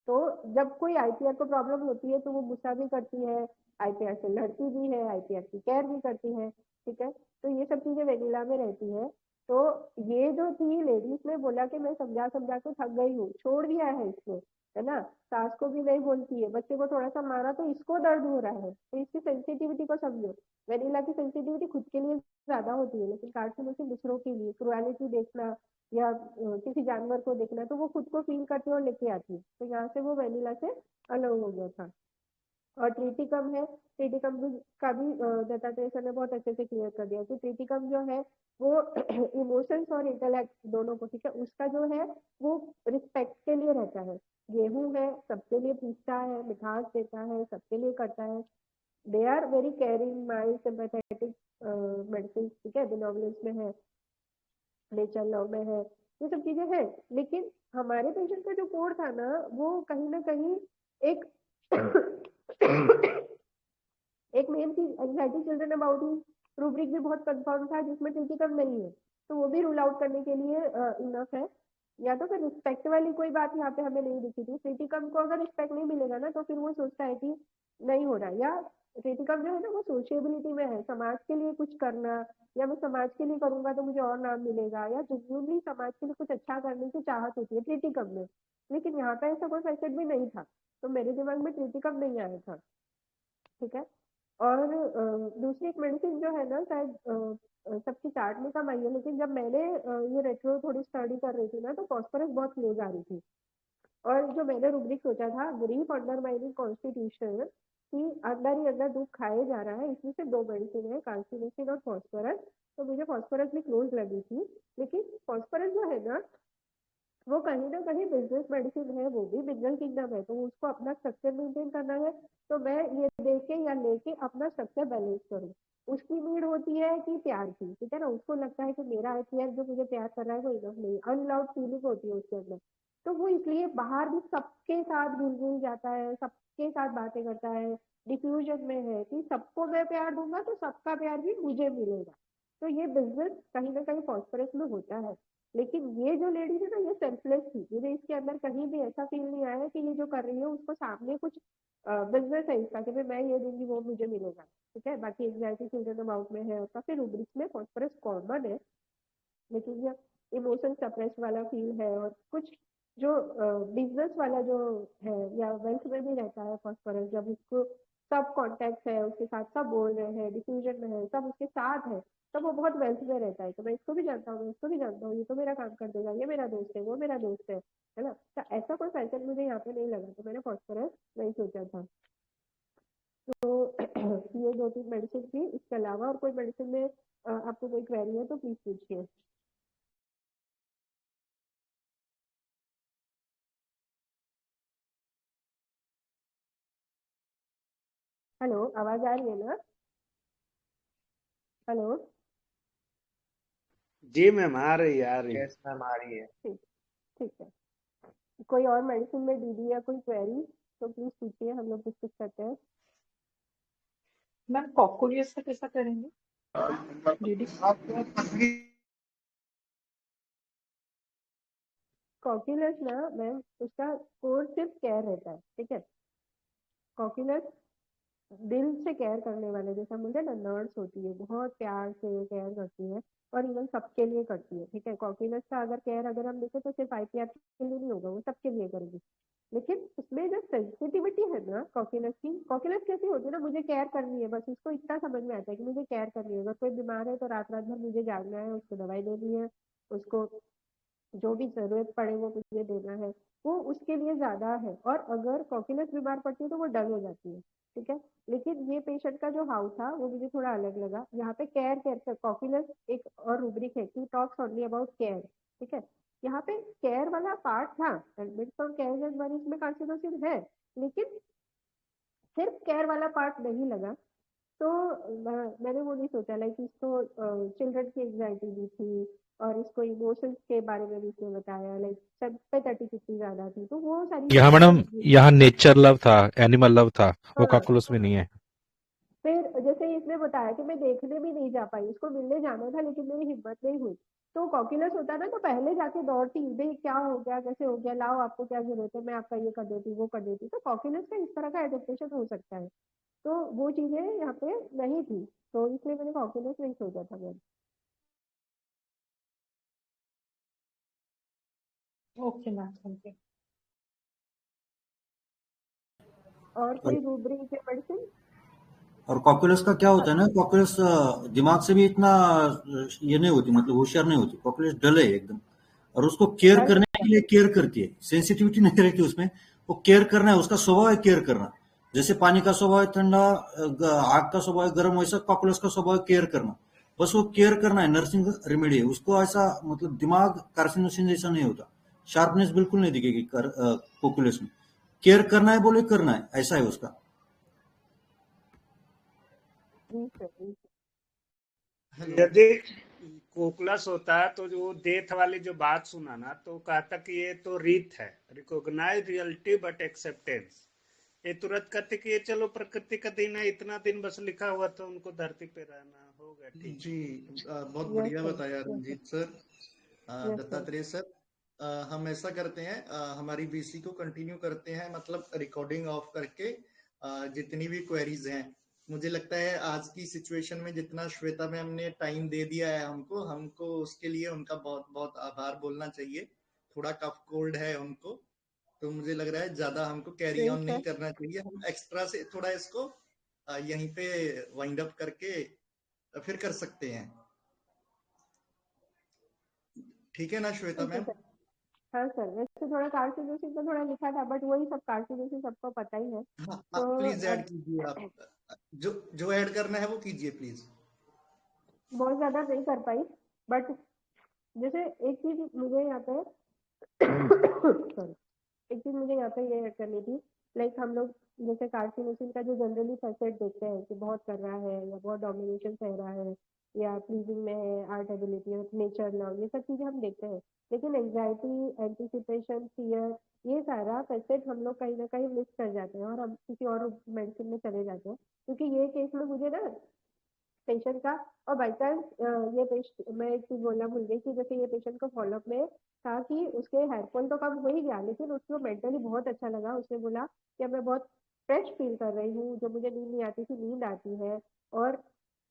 S2: तो जब कोई आईपीआर को प्रॉब्लम होती है तो वो गुस्सा भी करती है, आईपीआर से लड़ती भी है, आईपीआर की केयर भी करती है, ठीक है। तो ये सब चीजें वेनिला में रहती है। तो ये जो थी लेडीज ने बोला कि मैं समझा समझा के थक गई हूँ, छोड़ दिया है इसको, है ना। सास को भी नहीं बोलती है, बच्चे को थोड़ा सा मारा तो इसको दर्द हो रहा है, तो इसकी सेंसिटिविटी को समझो। वेनिला की सेंसिटिविटी खुद के लिए ज्यादा होती है, लेकिन कार्सिनोसिस दूसरों के लिए, क्रुएलिटी देखना या किसी जानवर को देखना, तो वो खुद को फील करती है और लेके आती है, तो यहाँ से वो वेनिला से अलग हो गया था। और ट्रिटिकम है, ट्रिटिकम का भी दत्तात्रेय सर ने बहुत अच्छे से क्लियर कर दिया कि ट्रिटिकम जो है वो इमोशंस और इंटेलेक्ट दोनों को, ठीक है, उसका जो है वो रिस्पेक्ट के लिए रहता है। गेहूं है, सबके लिए पीसता है, मिठास देता है, सबके लिए करता है। They are very caring, mild, sympathetic medicine, ठीक है। है, बिनोवलेंस में है, नेचर लव में है, ये सब चीजें हैं। लेकिन हमारे पेशेंट का जो कोड था ना, वो कहीं ना कहीं एक एक मेन चीज anxiety children about he rubric भी बहुत कंफर्म था जिसमें क्रिटिकल नहीं है, तो वो भी रूल आउट करने के लिए इनफ है। या तो फिर रिस्पेक्ट वाली कोई बात यहाँ पे हमें नहीं दिखी थी। क्रिटिकम को अगर रिस्पेक्ट नहीं मिलेगा ना, तो फिर वो सोचता है कि नहीं हो रहा, या क्रिटिकम जो है ना वो सोशिएबिलिटी में है, समाज के लिए कुछ करना, या मैं समाज के लिए करूंगा तो मुझे और नाम मिलेगा, या जेन्युइनली समाज के लिए कुछ अच्छा करने की चाहत होती है क्रिटिकम में। लेकिन यहाँ पे ऐसा कोई फैसेट भी नहीं था, तो मेरे दिमाग में क्रिटिकम नहीं आया था। ठीक है। और दूसरी एक मेडिसिन जो है ना, शायद सबकी चार्ट में कम आई है, लेकिन जब मैंने ये रेट्रो थोड़ी स्टडी कर रही थी ना, तो फॉस्फोरस बहुत क्लोज आ रही थी। और जो मैंने रूब्रिक सोचा था, ग्रीफ अंडरमाइनिंग कॉन्स्टिट्यूशन, कि अंदर ही अंदर दुख खाए जा रहा है, इसमें से दो मेडिसिन है, कार्सिनोसिन और फॉस्फोरस। तो मुझे फॉस्फोरस भी क्लोज लगी थी। लेकिन फॉस्फोरस जो है ना, वो कहीं ना कहीं बिजनेस मेडिसिन है, वो भी मिनरल किंगडम है, तो उसको अपना स्ट्रक्चर मेंटेन करना है। तो मैं ये दे के या लेके अपना स्ट्रक्चर बैलेंस करूँ। उसकी नीड होती है कि प्यार की, ठीक है ना, उसको लगता है कि मेरा एचसीआर जो मुझे प्यार कर रहा है वो इनफ नहीं, अनलाउड फीलिंग होती है उसके अंदर। तो वो इसलिए बाहर भी सबके साथ घुल घुल जाता है, सबके साथ बातें करता है, डिफ्यूजन में है कि सबको मैं प्यार दूंगा तो सबका प्यार भी मुझे मिलेगा। तो ये बिजनेस कहीं ना कहीं फॉस्फोरस में होता है। लेकिन ये जो लेडी थी ना, ये सेल्फलेस थी, मुझे इसके अंदर कहीं भी ऐसा फील नहीं आया कि ये जो कर रही है उसको सामने कुछ बिजनेस है इसका, कि मैं ये दूंगी वो मुझे मिलेगा। ठीक है। बाकी एंग्जाइटी चिल्ड्रन अबाउट में है और काफी रूब्रिक्स में फॉस्फोरस कॉमन है, लेकिन ये इमोशन सप्रेस वाला फील है, और कुछ जो बिजनेस वाला जो है या वेल्थ में भी रहता है फॉस्फोरस, जब उसको सब कॉन्टेक्ट है, उसके साथ सब बोल रहे हैं, डिफ्यूजन में है, सब उसके साथ है, तब वो बहुत वेल्थ में रहता है। तो मैं इसको भी जानता हूँ, मैं इसको भी जानता हूँ, ये तो मेरा काम कर देगा, ये मेरा दोस्त है, वो मेरा दोस्त है ना। तो ऐसा कोई फैशन मुझे यहाँ पे नहीं लगा, तो मैंने फॉस्फोरस नहीं सोचा था। तो ये दो तीन मेडिसिन थी। इसके अलावा और कोई मेडिसिन में आपको कोई क्वेरी है तो प्लीज पूछिए। हेलो, आवाज आ रही है ना? हेलो।
S9: जी मैम, आ रही है, आ रही है।
S3: यस मैम, आ रही है।
S2: ठीक, ठीक है। कोई और मेडिसिन में डीडी या कोई क्वेरी तो प्लीज पूछिए, हम लोग डिस्कस करते हैं।
S6: मैम कॉकोरियस का कैसा करेंगे दीदी?
S2: कॉक्यूलस ना मैम, उसका कोर्स सिर्फ केयर रहता है। ठीक है। कॉक्यूलस दिल से केयर करने वाले, जैसा मुझे ना नर्स होती है, बहुत प्यार से केयर करती है, और इवन सबके लिए करती है। ठीक है। कॉक्यूलस का अगर केयर अगर हम देखें तो सिर्फ आईपीआर के लिए नहीं होगा, वो सबके लिए करेगी। लेकिन उसमें जो सेंसिटिविटी है ना कॉक्यूलस की, कॉक्यूलस कैसी होती है ना, मुझे केयर करनी है, बस उसको इतना समझ में आता है कि मुझे केयर करनी है। अगर कोई बीमार है तो रात रात भर मुझे जागना है, उसको दवाई देनी है, उसको जो भी जरूरत पड़े वो मुझे देना है, वो उसके लिए ज्यादा है। और अगर कॉक्यूलस बीमार पड़ती है तो वो डल हो जाती है। ठीक है। लेकिन ये पेशेंट का जो हाउ था वो मुझे थोड़ा अलग लगा। यहाँ पे केयर केयर कॉक्यूलस एक और रूब्रिक है कि टॉक्स ओनली अबाउट केयर। ठीक है। यहाँ पे केयर वाला पार्ट था, एडमिट फ्रॉम केयर एंड मरीज में कार्सिनोसिस है, लेकिन सिर्फ केयर वाला पार्ट नहीं लगा। तो मैंने वो नहीं सोचा, लाइक इसको चिल्ड्रन की एंग्जाइटी भी थी, और इसको इमोशंस के बारे में भी इसने बताया, लाइक सिंपैथेटिसिटी ज्यादा थी, तो वो सारी
S10: यहाँ
S2: चीजें
S10: मैडम, यहाँ नेचर लव था, एनिमल लव था, वो
S2: हाँ।
S10: कैलकुलस में नहीं है।
S2: फिर जैसे इसने बताया कि मैं देखने भी नहीं जा पाई, उसको मिलने जाना था लेकिन मेरी हिम्मत नहीं हुई। तो कॉक्यूलस होता ना, तो पहले जाके दौड़ती, भाई क्या हो गया, कैसे हो गया, लाओ आपको क्या जरूरत है, मैं आपका ये कर देती वो कर देती। तो कॉक्यूलस का इस तरह का एडेप्टेशन हो सकता है, तो वो चीजें यहाँ पे नहीं थी, तो इसलिए मैंने कॉक्यूलस नहीं सोचा था ma'am.
S6: Okay ma'am, thank you.
S2: और कोई रूब्रिक या मेडिसिन?
S8: और कॉक्यूलस का क्या होता है ना, कॉक्यूलस दिमाग से भी इतना ये नहीं होती, मतलब होशियार नहीं होती, कॉक्यूलस डल है एकदम। और उसको केयर
S2: डल
S8: करने के लिए केयर करती है, सेंसिटिविटी नहीं रहती उसमें, वो केयर करना है, उसका स्वभाव है केयर करना। जैसे पानी का स्वभाव है ठंडा, आग का स्वभाव है गर्म, वैसा कॉक्यूलस का स्वभाव है केयर करना। बस वो केयर करना है, नर्सिंग रेमेडी है उसको। ऐसा मतलब दिमाग कार्सिनोसिन जैसा नहीं होता, शार्पनेस बिल्कुल नहीं दिखेगी कॉक्यूलस में। केयर करना है बोले करना है, ऐसा है उसका।
S1: हेलो
S9: यदि कोकलस होता तो जो डेथ वाली जो बात सुना ना, तो कहता कि ये तो रीत है, रिकॉग्नाइज रियलिटी बट एक्सेप्टेंस। ये तुरंत कहते कि ये चलो प्रकृति का दिन है, इतना दिन बस लिखा हुआ था उनको धरती पे रहना, हो गया ठीक।
S1: जी बहुत
S2: यस
S1: बढ़िया
S2: सर,
S1: बताया
S2: yes sir,
S1: Ranjeet sir.
S2: Yes sir.
S1: Dattatreya sir, हम ऐसा करते हैं, हमारी बीसी को कंटिन्यू करते हैं, मतलब रिकॉर्डिंग ऑफ करके जितनी भी क्वेरीज हैं। मुझे लगता है आज की सिचुएशन में जितना श्वेता मैम ने टाइम दे दिया है हमको हमको उसके लिए उनका बहुत बहुत आभार बोलना चाहिए। थोड़ा कफ कोल्ड है उनको, तो मुझे लग रहा है ज्यादा हमको कैरी
S2: जी
S1: ऑन नहीं
S2: सर,
S1: करना चाहिए। हम एक्स्ट्रा से थोड़ा इसको यहीं पे वाइंड अप करके फिर कर सकते हैं। ठीक है ना श्वेता
S2: ठीक है
S1: मैम?
S2: सर। हाँ सर, वैसे थोड़ा कार्सिनोसिस में थोड़ा लिखा था, बट वही सब कार्सिनोसिस सबको पता ही है।
S1: हाँ
S2: तो
S1: प्लीज ऐड
S2: अब
S1: कीजिए आप, जो जो ऐड करना है वो कीजिए प्लीज।
S2: बहुत ज्यादा नहीं कर पाई, बट जैसे एक चीज मुझे यहाँ पे सॉरी, एक चीज मुझे यहाँ पे ये ऐड करनी थी। लाइक हम लोग जैसे कार्सिनोसिन का जो जनरली फैसेट देखते हैं कि बहुत कर रहा है या बहुत डोमिनेशन सह रहा है या प्लीजिंग में है, आर्ट एबिलिटी, नेचर लव, ये सब चीजें हम देखते हैं। लेकिन एंग्जाइटी, एंटिसिपेशन, फियर, ये सारा फैसेट हम लोग कहीं ना कहीं मिस कर जाते हैं और हम किसी और मेडिसिन में चले जाते हैं। क्योंकि ये केस में मुझे ना पेशेंट का, और बाई चांस ये पेशेंट, मैं एक चीज बोलना भूल गई कि जैसे ये पेशेंट को फॉलोअप में था कि उसके हेयरफॉल तो कम हो ही गया, लेकिन उसको मेंटली बहुत अच्छा लगा। उसने बोला कि मैं बहुत फ्रेश फील कर रही हूँ, जो मुझे नींद नहीं आती थी नींद आती है। और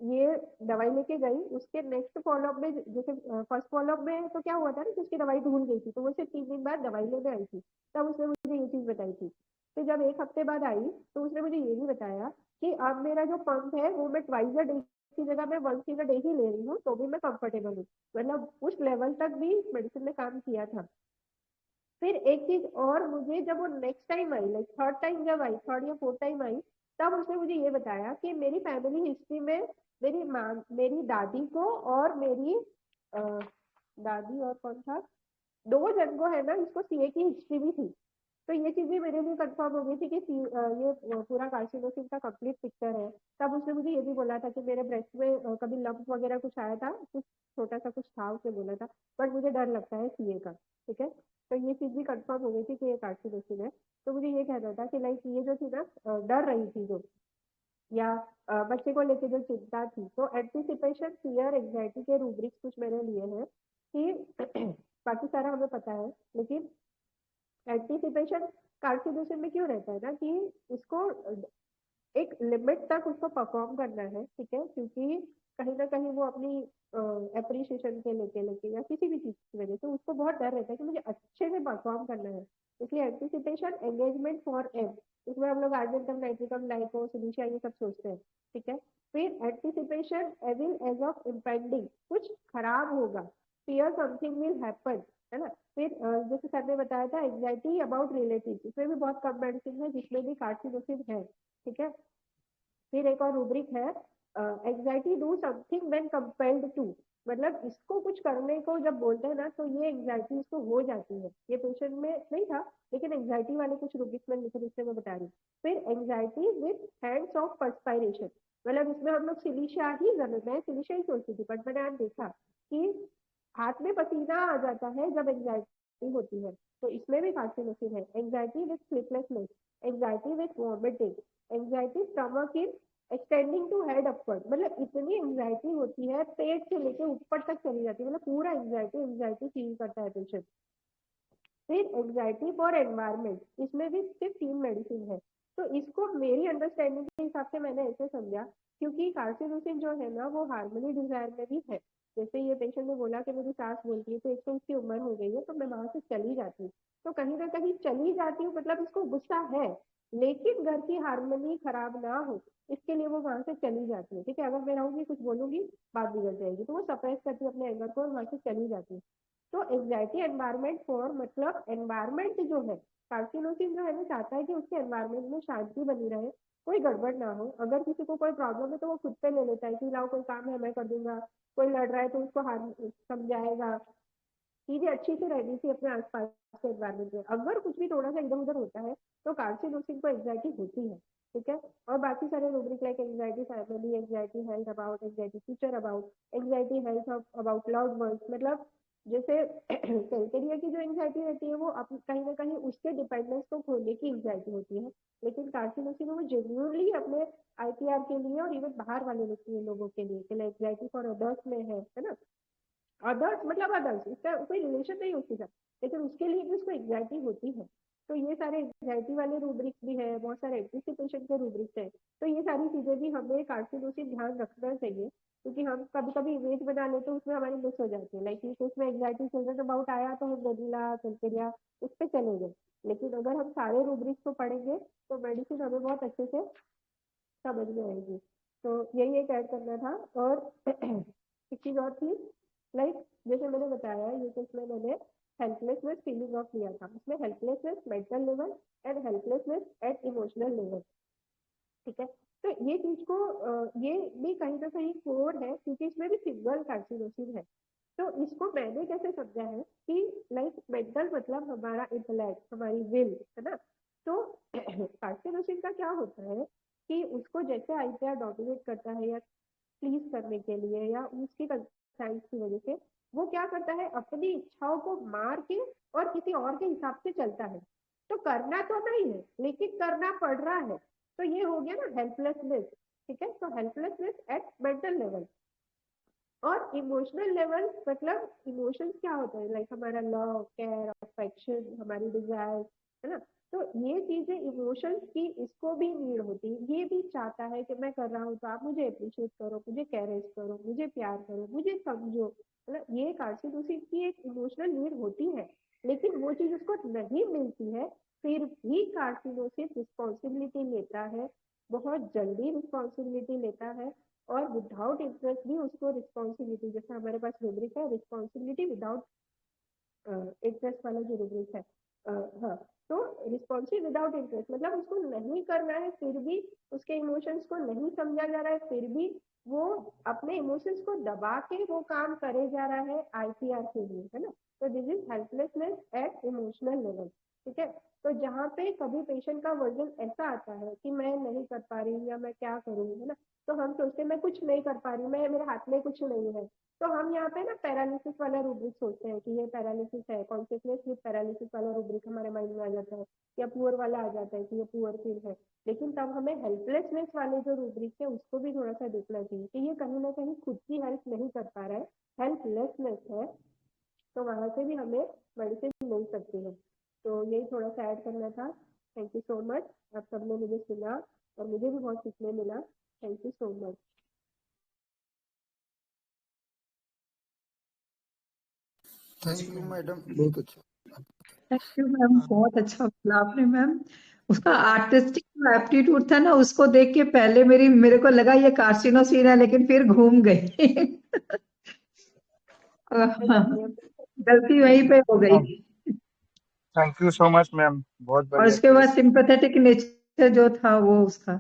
S2: ये दवाई लेके गई, उसके नेक्स्ट फॉलोअप में जैसे फर्स्ट फॉलोअप में तो क्या हुआ था ना कि उसकी दवाई भूल गई थी, तो वो सिर्फ 3 दिन बाद दवाई लेने आई थी, तब उसने मुझे ये चीज बताई थी। फिर जब 1 हफ्ते बाद आई तो उसने मुझे ये भी बताया कि अब मेरा जो पंप है वो मैं ट्वाइस अ डे की जगह मैं वंस इन अ डे ही ले रही हूँ, तो भी मैं कंफर्टेबल हूँ। मतलब उस लेवल तक भी मेडिसिन ने काम किया था। फिर एक चीज और, मुझे जब वो next time I, like third time जब आई, थर्ड या फोर्थ टाइम आई, तब उसने मुझे ये बताया कि मेरी फैमिली हिस्ट्री में मेरी माँ, मेरी दादी को और मेरी अ, दादी और कौन था, 2 जन को है ना, इसको सीए की हिस्ट्री भी थी। तो ये चीज भी मेरे लिए कंफर्म हो गई थी कि ये पूरा कार्सिनोसिस का कंप्लीट पिक्चर है। तब उसने मुझे ये भी बोला था कि मेरे ब्रेस्ट में कभी लंप वगैरह कुछ आया था, कुछ छोटा सा कुछ था, उसने बोला था, बट मुझे डर लगता है सीए का। ठीक है, तो ये चीज भी कंफर्म हो गई थी कि ये कार्सिनोसिस है। तो मुझे ये कहना था कि लाइक ये जो थी ना, डर रही थी जो, या बच्चे को लेके जो चिंता थी, तो एंटिसिपेशन, फियर, एंग्जाइटी के रूब्रिक्स कुछ मैंने लिए हैं कि बाकी सारा हमें पता है, लेकिन एंटिसिपेशन कार्सिनोसिस में क्यों रहता है ना कि उसको एक लिमिट तक उसको परफॉर्म करना है। ठीक है, क्योंकि कहीं ना कहीं वो अपनी अप्रिशिएशन के लेके लेके या किसी भी चीज की वजह से उसको बहुत डर रहता है कि मुझे अच्छे से परफॉर्म करना है। इसलिए एंटिसिपेशन, एंगेजमेंट फॉर एम, इसमें हम लोग आर्जेंटम, नाइट्रिकम, लाइको, सिलिशिया, ये सब सोचते हैं। ठीक है, फिर anticipation, evil as of impending, कुछ खराब होगा, फियर समथिंग विल हैपन, है ना। फिर जैसे सर ने बताया था एंग्जाइटी अबाउट रिलेटिव, इसमें भी बहुत कम मेडिसिन है जिसमें भी कार्सिनोसिस है। ठीक है, फिर एक और रूब्रिक है anxiety do something when compelled to, मतलब इसको कुछ करने को जब बोलते हैं ना तो ये एंग्जाइटी इसको हो जाती है। ये पेशेंट में नहीं था, लेकिन एंग्जाइटी वाले कुछ रूब्रिक्स में लिखे, इससे मैं बता रही हूँ। फिर एंग्जाइटी विद हैंड्स ऑफ पर्सपायरेशन, मतलब इसमें हम लोग सिलिशिया ही, मैं सिलिशिया ही सोचती थी, बट मैंने आज देखा कि हाथ में पसीना आ जाता है जब एंग्जाइटी होती है, तो इसमें भी कार्सिनोसिस है। Anxiety with sleeplessness, anxiety with vomiting, anxiety stomach in extending to head upward, मतलब इतनी एंग्जाइटी होती है पेट से लेके ऊपर तक चली जाती है, मतलब पूरा एंग्जाइटी एंग्जाइटी फील करता है पेशेंट। फिर एंग्जाइटी फॉर एनवायरमेंट, इसमें भी सिर्फ 3 मेडिसिन है। तो इसको मेरी अंडरस्टैंडिंग के हिसाब से मैंने ऐसे समझा, क्योंकि कार्सिनोसिन जो है ना वो हार्मोनी डिजायर में भी है। जैसे ये पेशेंट ने बोला कि मेरी सास बोलती है, तो एक तो उसकी उम्र हो गई है, तो मैं वहां से चली जाती हूँ, तो कहीं ना कहीं चली जाती हूँ, मतलब इसको गुस्सा है, लेकिन घर की हार्मनी खराब ना हो इसके लिए वो वहां से चली जाती है। ठीक है, अगर मैं रहूंगी कुछ बोलूंगी बात बिगड़ जाएगी, तो वो सप्रेस करती है अपने एंगर को और वहां से चली जाती है। तो एंग्जाइटी एनवायरमेंट फॉर, मतलब एनवायरमेंट जो है, कार्सिनोसिन जो है ना चाहता है कि उसके एनवायरमेंट में शांति बनी रहे, कोई गड़बड़ ना हो। अगर किसी को कोई प्रॉब्लम है तो वो खुद पे ले लेता है कि लाओ कोई काम है मैं कर दूंगा, कोई लड़ रहा है तो उसको हार समझाएगा। चीजें अच्छी से रहनी थी अपने आसपास के एनवायरमेंट में, अगर कुछ भी थोड़ा सा इधर उधर होता है तो कार्सिनोसिन को एंग्जाइटी होती है। ठीक है। और बाकी सारे rubric like anxiety family, anxiety health about, anxiety future about, anxiety health about loved ones, मतलब जैसे कैलकेरिया की जो एंग्जाइटी रहती है वो कहीं ना कहीं उसके डिपेंडेंस को खोने की एंग्जाइटी होती है, लेकिन कार्सिनोसिस में वो जेन्युइनली अपने आईपीआर के लिए और इवन बाहर वाले लोगों के लिए एंग्जाइटी फॉर अदर्स में है ना। अदर्स मतलब अदर्स, इसका कोई रिलेशन नहीं उसके साथ, लेकिन उसके लिए भी उसको एंग्जाइटी होती है। तो ये सारे एंग्जाइटी वाले रूब्रिक्स भी है, बहुत सारे एंटिसिपेशन के रूब्रिक्स है। तो ये सारी चीजें भी हमें कार्सिनोसिस ध्यान रखना चाहिए, क्योंकि हम कभी कभी इमेज बना लेते हैं उसमें हमारी मिस हो जाती है। लाइक उसमें एंग्जाइटी चिल्ड्रन अबाउट आया तो हम वेनिला कैलकेरिया उस पर चले गए, लेकिन अगर हम सारे रूब्रिक्स को पढ़ेंगे तो मेडिसिन हमें बहुत अच्छे से समझ में आएगी। तो यही एक ऐड करना था। और एक चीज और थी, लाइक जैसे मैंने बताया ये केस में मैंने हेल्पलेसनेस फीलिंग ऑफ लिया था, उसमें helplessness mental level and helplessness at emotional level, ठीक है। तो ये चीज को ये भी कहीं ना कहीं कोर है, क्योंकि इसमें भी सिंगल कार्सिनोसिस है। तो इसको मैंने कैसे समझा है कि लाइक मेंटल मतलब हमारा इंटेलेक्ट, हमारी विल, है ना। तो कार्सिनोसिस का क्या होता है कि उसको जैसे आईपीआर डोमिनेट करता है या प्लीज करने के लिए या उसकी कंसाइंस की वजह से, वो क्या करता है अपनी इच्छाओं को मार के और किसी और के हिसाब से चलता है। तो करना तो नहीं है लेकिन करना पड़ रहा है, तो ये हो गया ना हेल्पलेसनेस, ठीक है। तो हेल्पलेसनेस एट मेंटल लेवल। और इमोशनल लेवल मतलब इमोशंस क्या होता है, लाइक हमारा लव, केयर, अफेक्शन, हमारी डिजायर, है ना। तो ये चीजें इमोशंस की इसको भी नीड होती है, ये भी चाहता है कि मैं कर रहा हूँ तो आप मुझे अप्रिशिएट करो, मुझे कैरेज करो, मुझे प्यार करो, मुझे समझो, मतलब ये कार्सिनोसिस की एक इमोशनल नीड होती है, लेकिन वो चीज उसको नहीं मिलती है। फिर भी कार्सिनोसिस रिस्पॉन्सिबिलिटी लेता है, बहुत जल्दी रिस्पॉन्सिबिलिटी लेता है, और विदाउट इंटरेस्ट भी उसको रिस्पॉन्सिबिलिटी, जैसे हमारे पास रूब्रिक है रिस्पॉन्सिबिलिटी विदाउट इंटरेस्ट वाला जो रूब्रिक है, हाँ। तो रिस्पॉन्सिव विदाउट इंटरेस्ट मतलब उसको नहीं करना है, फिर भी उसके इमोशंस को नहीं समझा जा रहा है, फिर भी वो अपने इमोशंस को दबा के वो काम करे जा रहा है आईपीआर के लिए, है ना। तो this is helplessness at emotional level, ठीक है। तो जहाँ पे कभी पेशेंट का वर्जन ऐसा आता है कि मैं नहीं कर पा रही या मैं क्या करूँ, है ना, तो हम सोचते हैं मैं कुछ नहीं कर पा रही, मैं मेरे हाथ में कुछ नहीं है। तो हम यहाँ पे ना पैरालिसिस वाला रूब्रिक सोचते हैं कि ये पैरालिसिस है, कॉन्शियसनेस विद पैरालिसिस वाला रूब्रिक हमारे माइंड में आ जाता है, या पुअर वाला आ जाता है कि ये पुअर फील है। लेकिन तब हमें हेल्पलेसनेस वाले जो रूब्रिक है उसको भी थोड़ा सा देखना चाहिए कि ये कहीं ना कहीं खुद की हेल्प नहीं कर पा रहा है, हेल्पलेसनेस है, तो वहां से भी हमें मेडिसिन मिल सकती है। तो यही थोड़ा सा ऐड करना था। थैंक यू सो मच, आप सबने मुझे सुना और मुझे भी बहुत सीखने मिला। Thank you so much.
S11: Thank you madam, बहुत अच्छा।
S6: थैंक यू मैम, बहुत अच्छा बोला आपने मैम। उसका आर्टिस्टिक एप्टीट्यूड था ना, उसको देख के पहले मेरे को लगा ये कार्सिनोसिन है, लेकिन फिर घूम गई। गलती वहीं पे हो गई।
S11: Thank you so much ma'am, बहुत
S6: और
S11: बढ़िया
S6: उसके बाद
S11: केस।
S6: सिंपैथेटिक नेचर जो था वो उसका।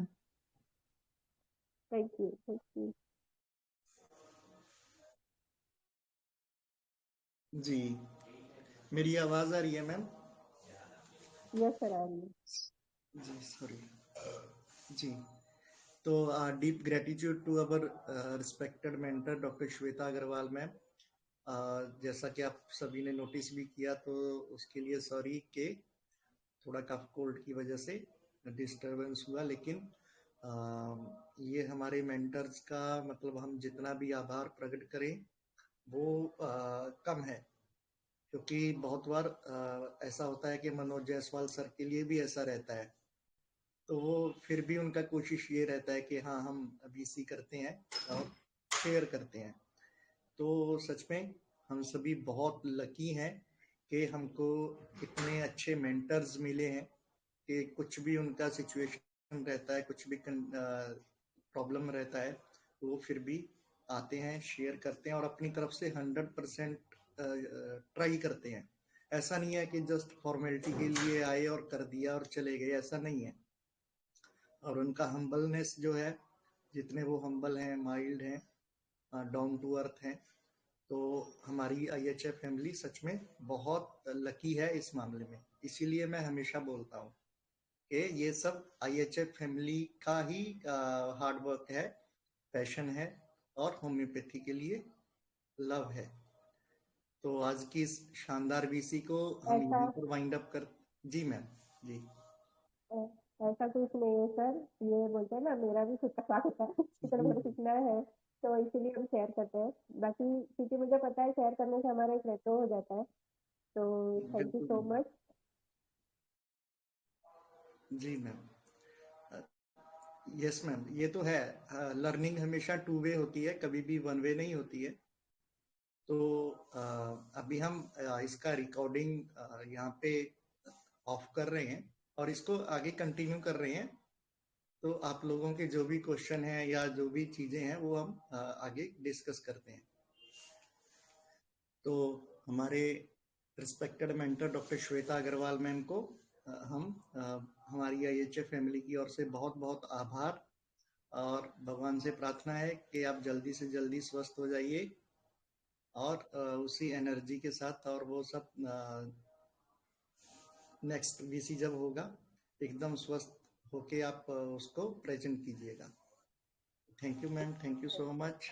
S2: Thank you, thank you.
S1: जी, मेरी आवाज आ रही है मैम?
S2: यस सर, आ रही है।
S1: जी सॉरी। जी, तो deep gratitude to our respected mentor doctor Shweta Agarwal ma'am. जैसा कि आप सभी ने नोटिस भी किया, तो उसके लिए सॉरी के थोड़ा कफ कोल्ड की वजह से डिस्टरबेंस हुआ, लेकिन ये हमारे मेंटर्स का मतलब हम जितना भी आभार प्रकट करें वो कम है, क्योंकि बहुत बार ऐसा होता है कि मनोज जायसवाल सर के लिए भी ऐसा रहता है, तो वो फिर भी उनका कोशिश ये रहता है कि हाँ हम बीसी करते हैं और शेयर करते हैं। तो सच में हम सभी बहुत लकी हैं कि हमको इतने अच्छे मेंटर्स मिले हैं कि कुछ भी उनका सिचुएशन रहता है, कुछ भी प्रॉब्लम रहता है, तो वो फिर भी आते हैं, शेयर करते हैं और अपनी तरफ से 100% ट्राई करते हैं। ऐसा नहीं है कि जस्ट फॉर्मेलिटी के लिए आए और कर दिया और चले गए, ऐसा नहीं है। और उनका हम्बलनेस जो है, जितने वो हम्बल हैं, माइल्ड हैं, डाउन टू अर्थ हैं, तो हमारी IHF फैमिली सच में बहुत लकी है इस मामले में। इसीलिए मैं हमेशा बोलता हूँ कि ये सब IHF फैमिली का ही हार्ड वर्क है, पैशन है और होम्योपैथी के लिए लव है। तो आज की इस शानदार VC को हम
S2: ऐसा
S1: यहीं पर वाइंड अप कर। जी मैम जी।
S2: ऐसा कुछ नहीं है सर, ये बोलते हैं ना मेरा भी खुद का साथ होता है, इतना मुझे सीखना है तो इसीलिए हम शेयर करते हैं। बाकी क्योंकि मुझे पता है शेयर करने से हमारा एक रेट्रो हो जाता है, तो थैंक यू सो मच।
S1: जी मैम। यस मैम, ये तो है, लर्निंग हमेशा 2 वे होती है, कभी भी 1 वे नहीं होती है। तो अभी हम इसका रिकॉर्डिंग यहाँ पे ऑफ कर रहे हैं और इसको आगे कंटिन्यू कर रहे हैं। तो आप लोगों के जो भी क्वेश्चन हैं या जो भी चीजें हैं वो हम आगे डिस्कस करते हैं। तो हमारे respected mentor doctor Shweta Agarwal ma'am को हम हमारी IHF फैमिली की ओर से बहुत बहुत आभार और भगवान से प्रार्थना है कि आप जल्दी से जल्दी स्वस्थ हो जाइए और उसी एनर्जी के साथ और वो सब नेक्स्ट VC जब होगा एकदम स्वस्थ होके आप उसको प्रेजेंट कीजिएगा। Thank you ma'am, thank you so much.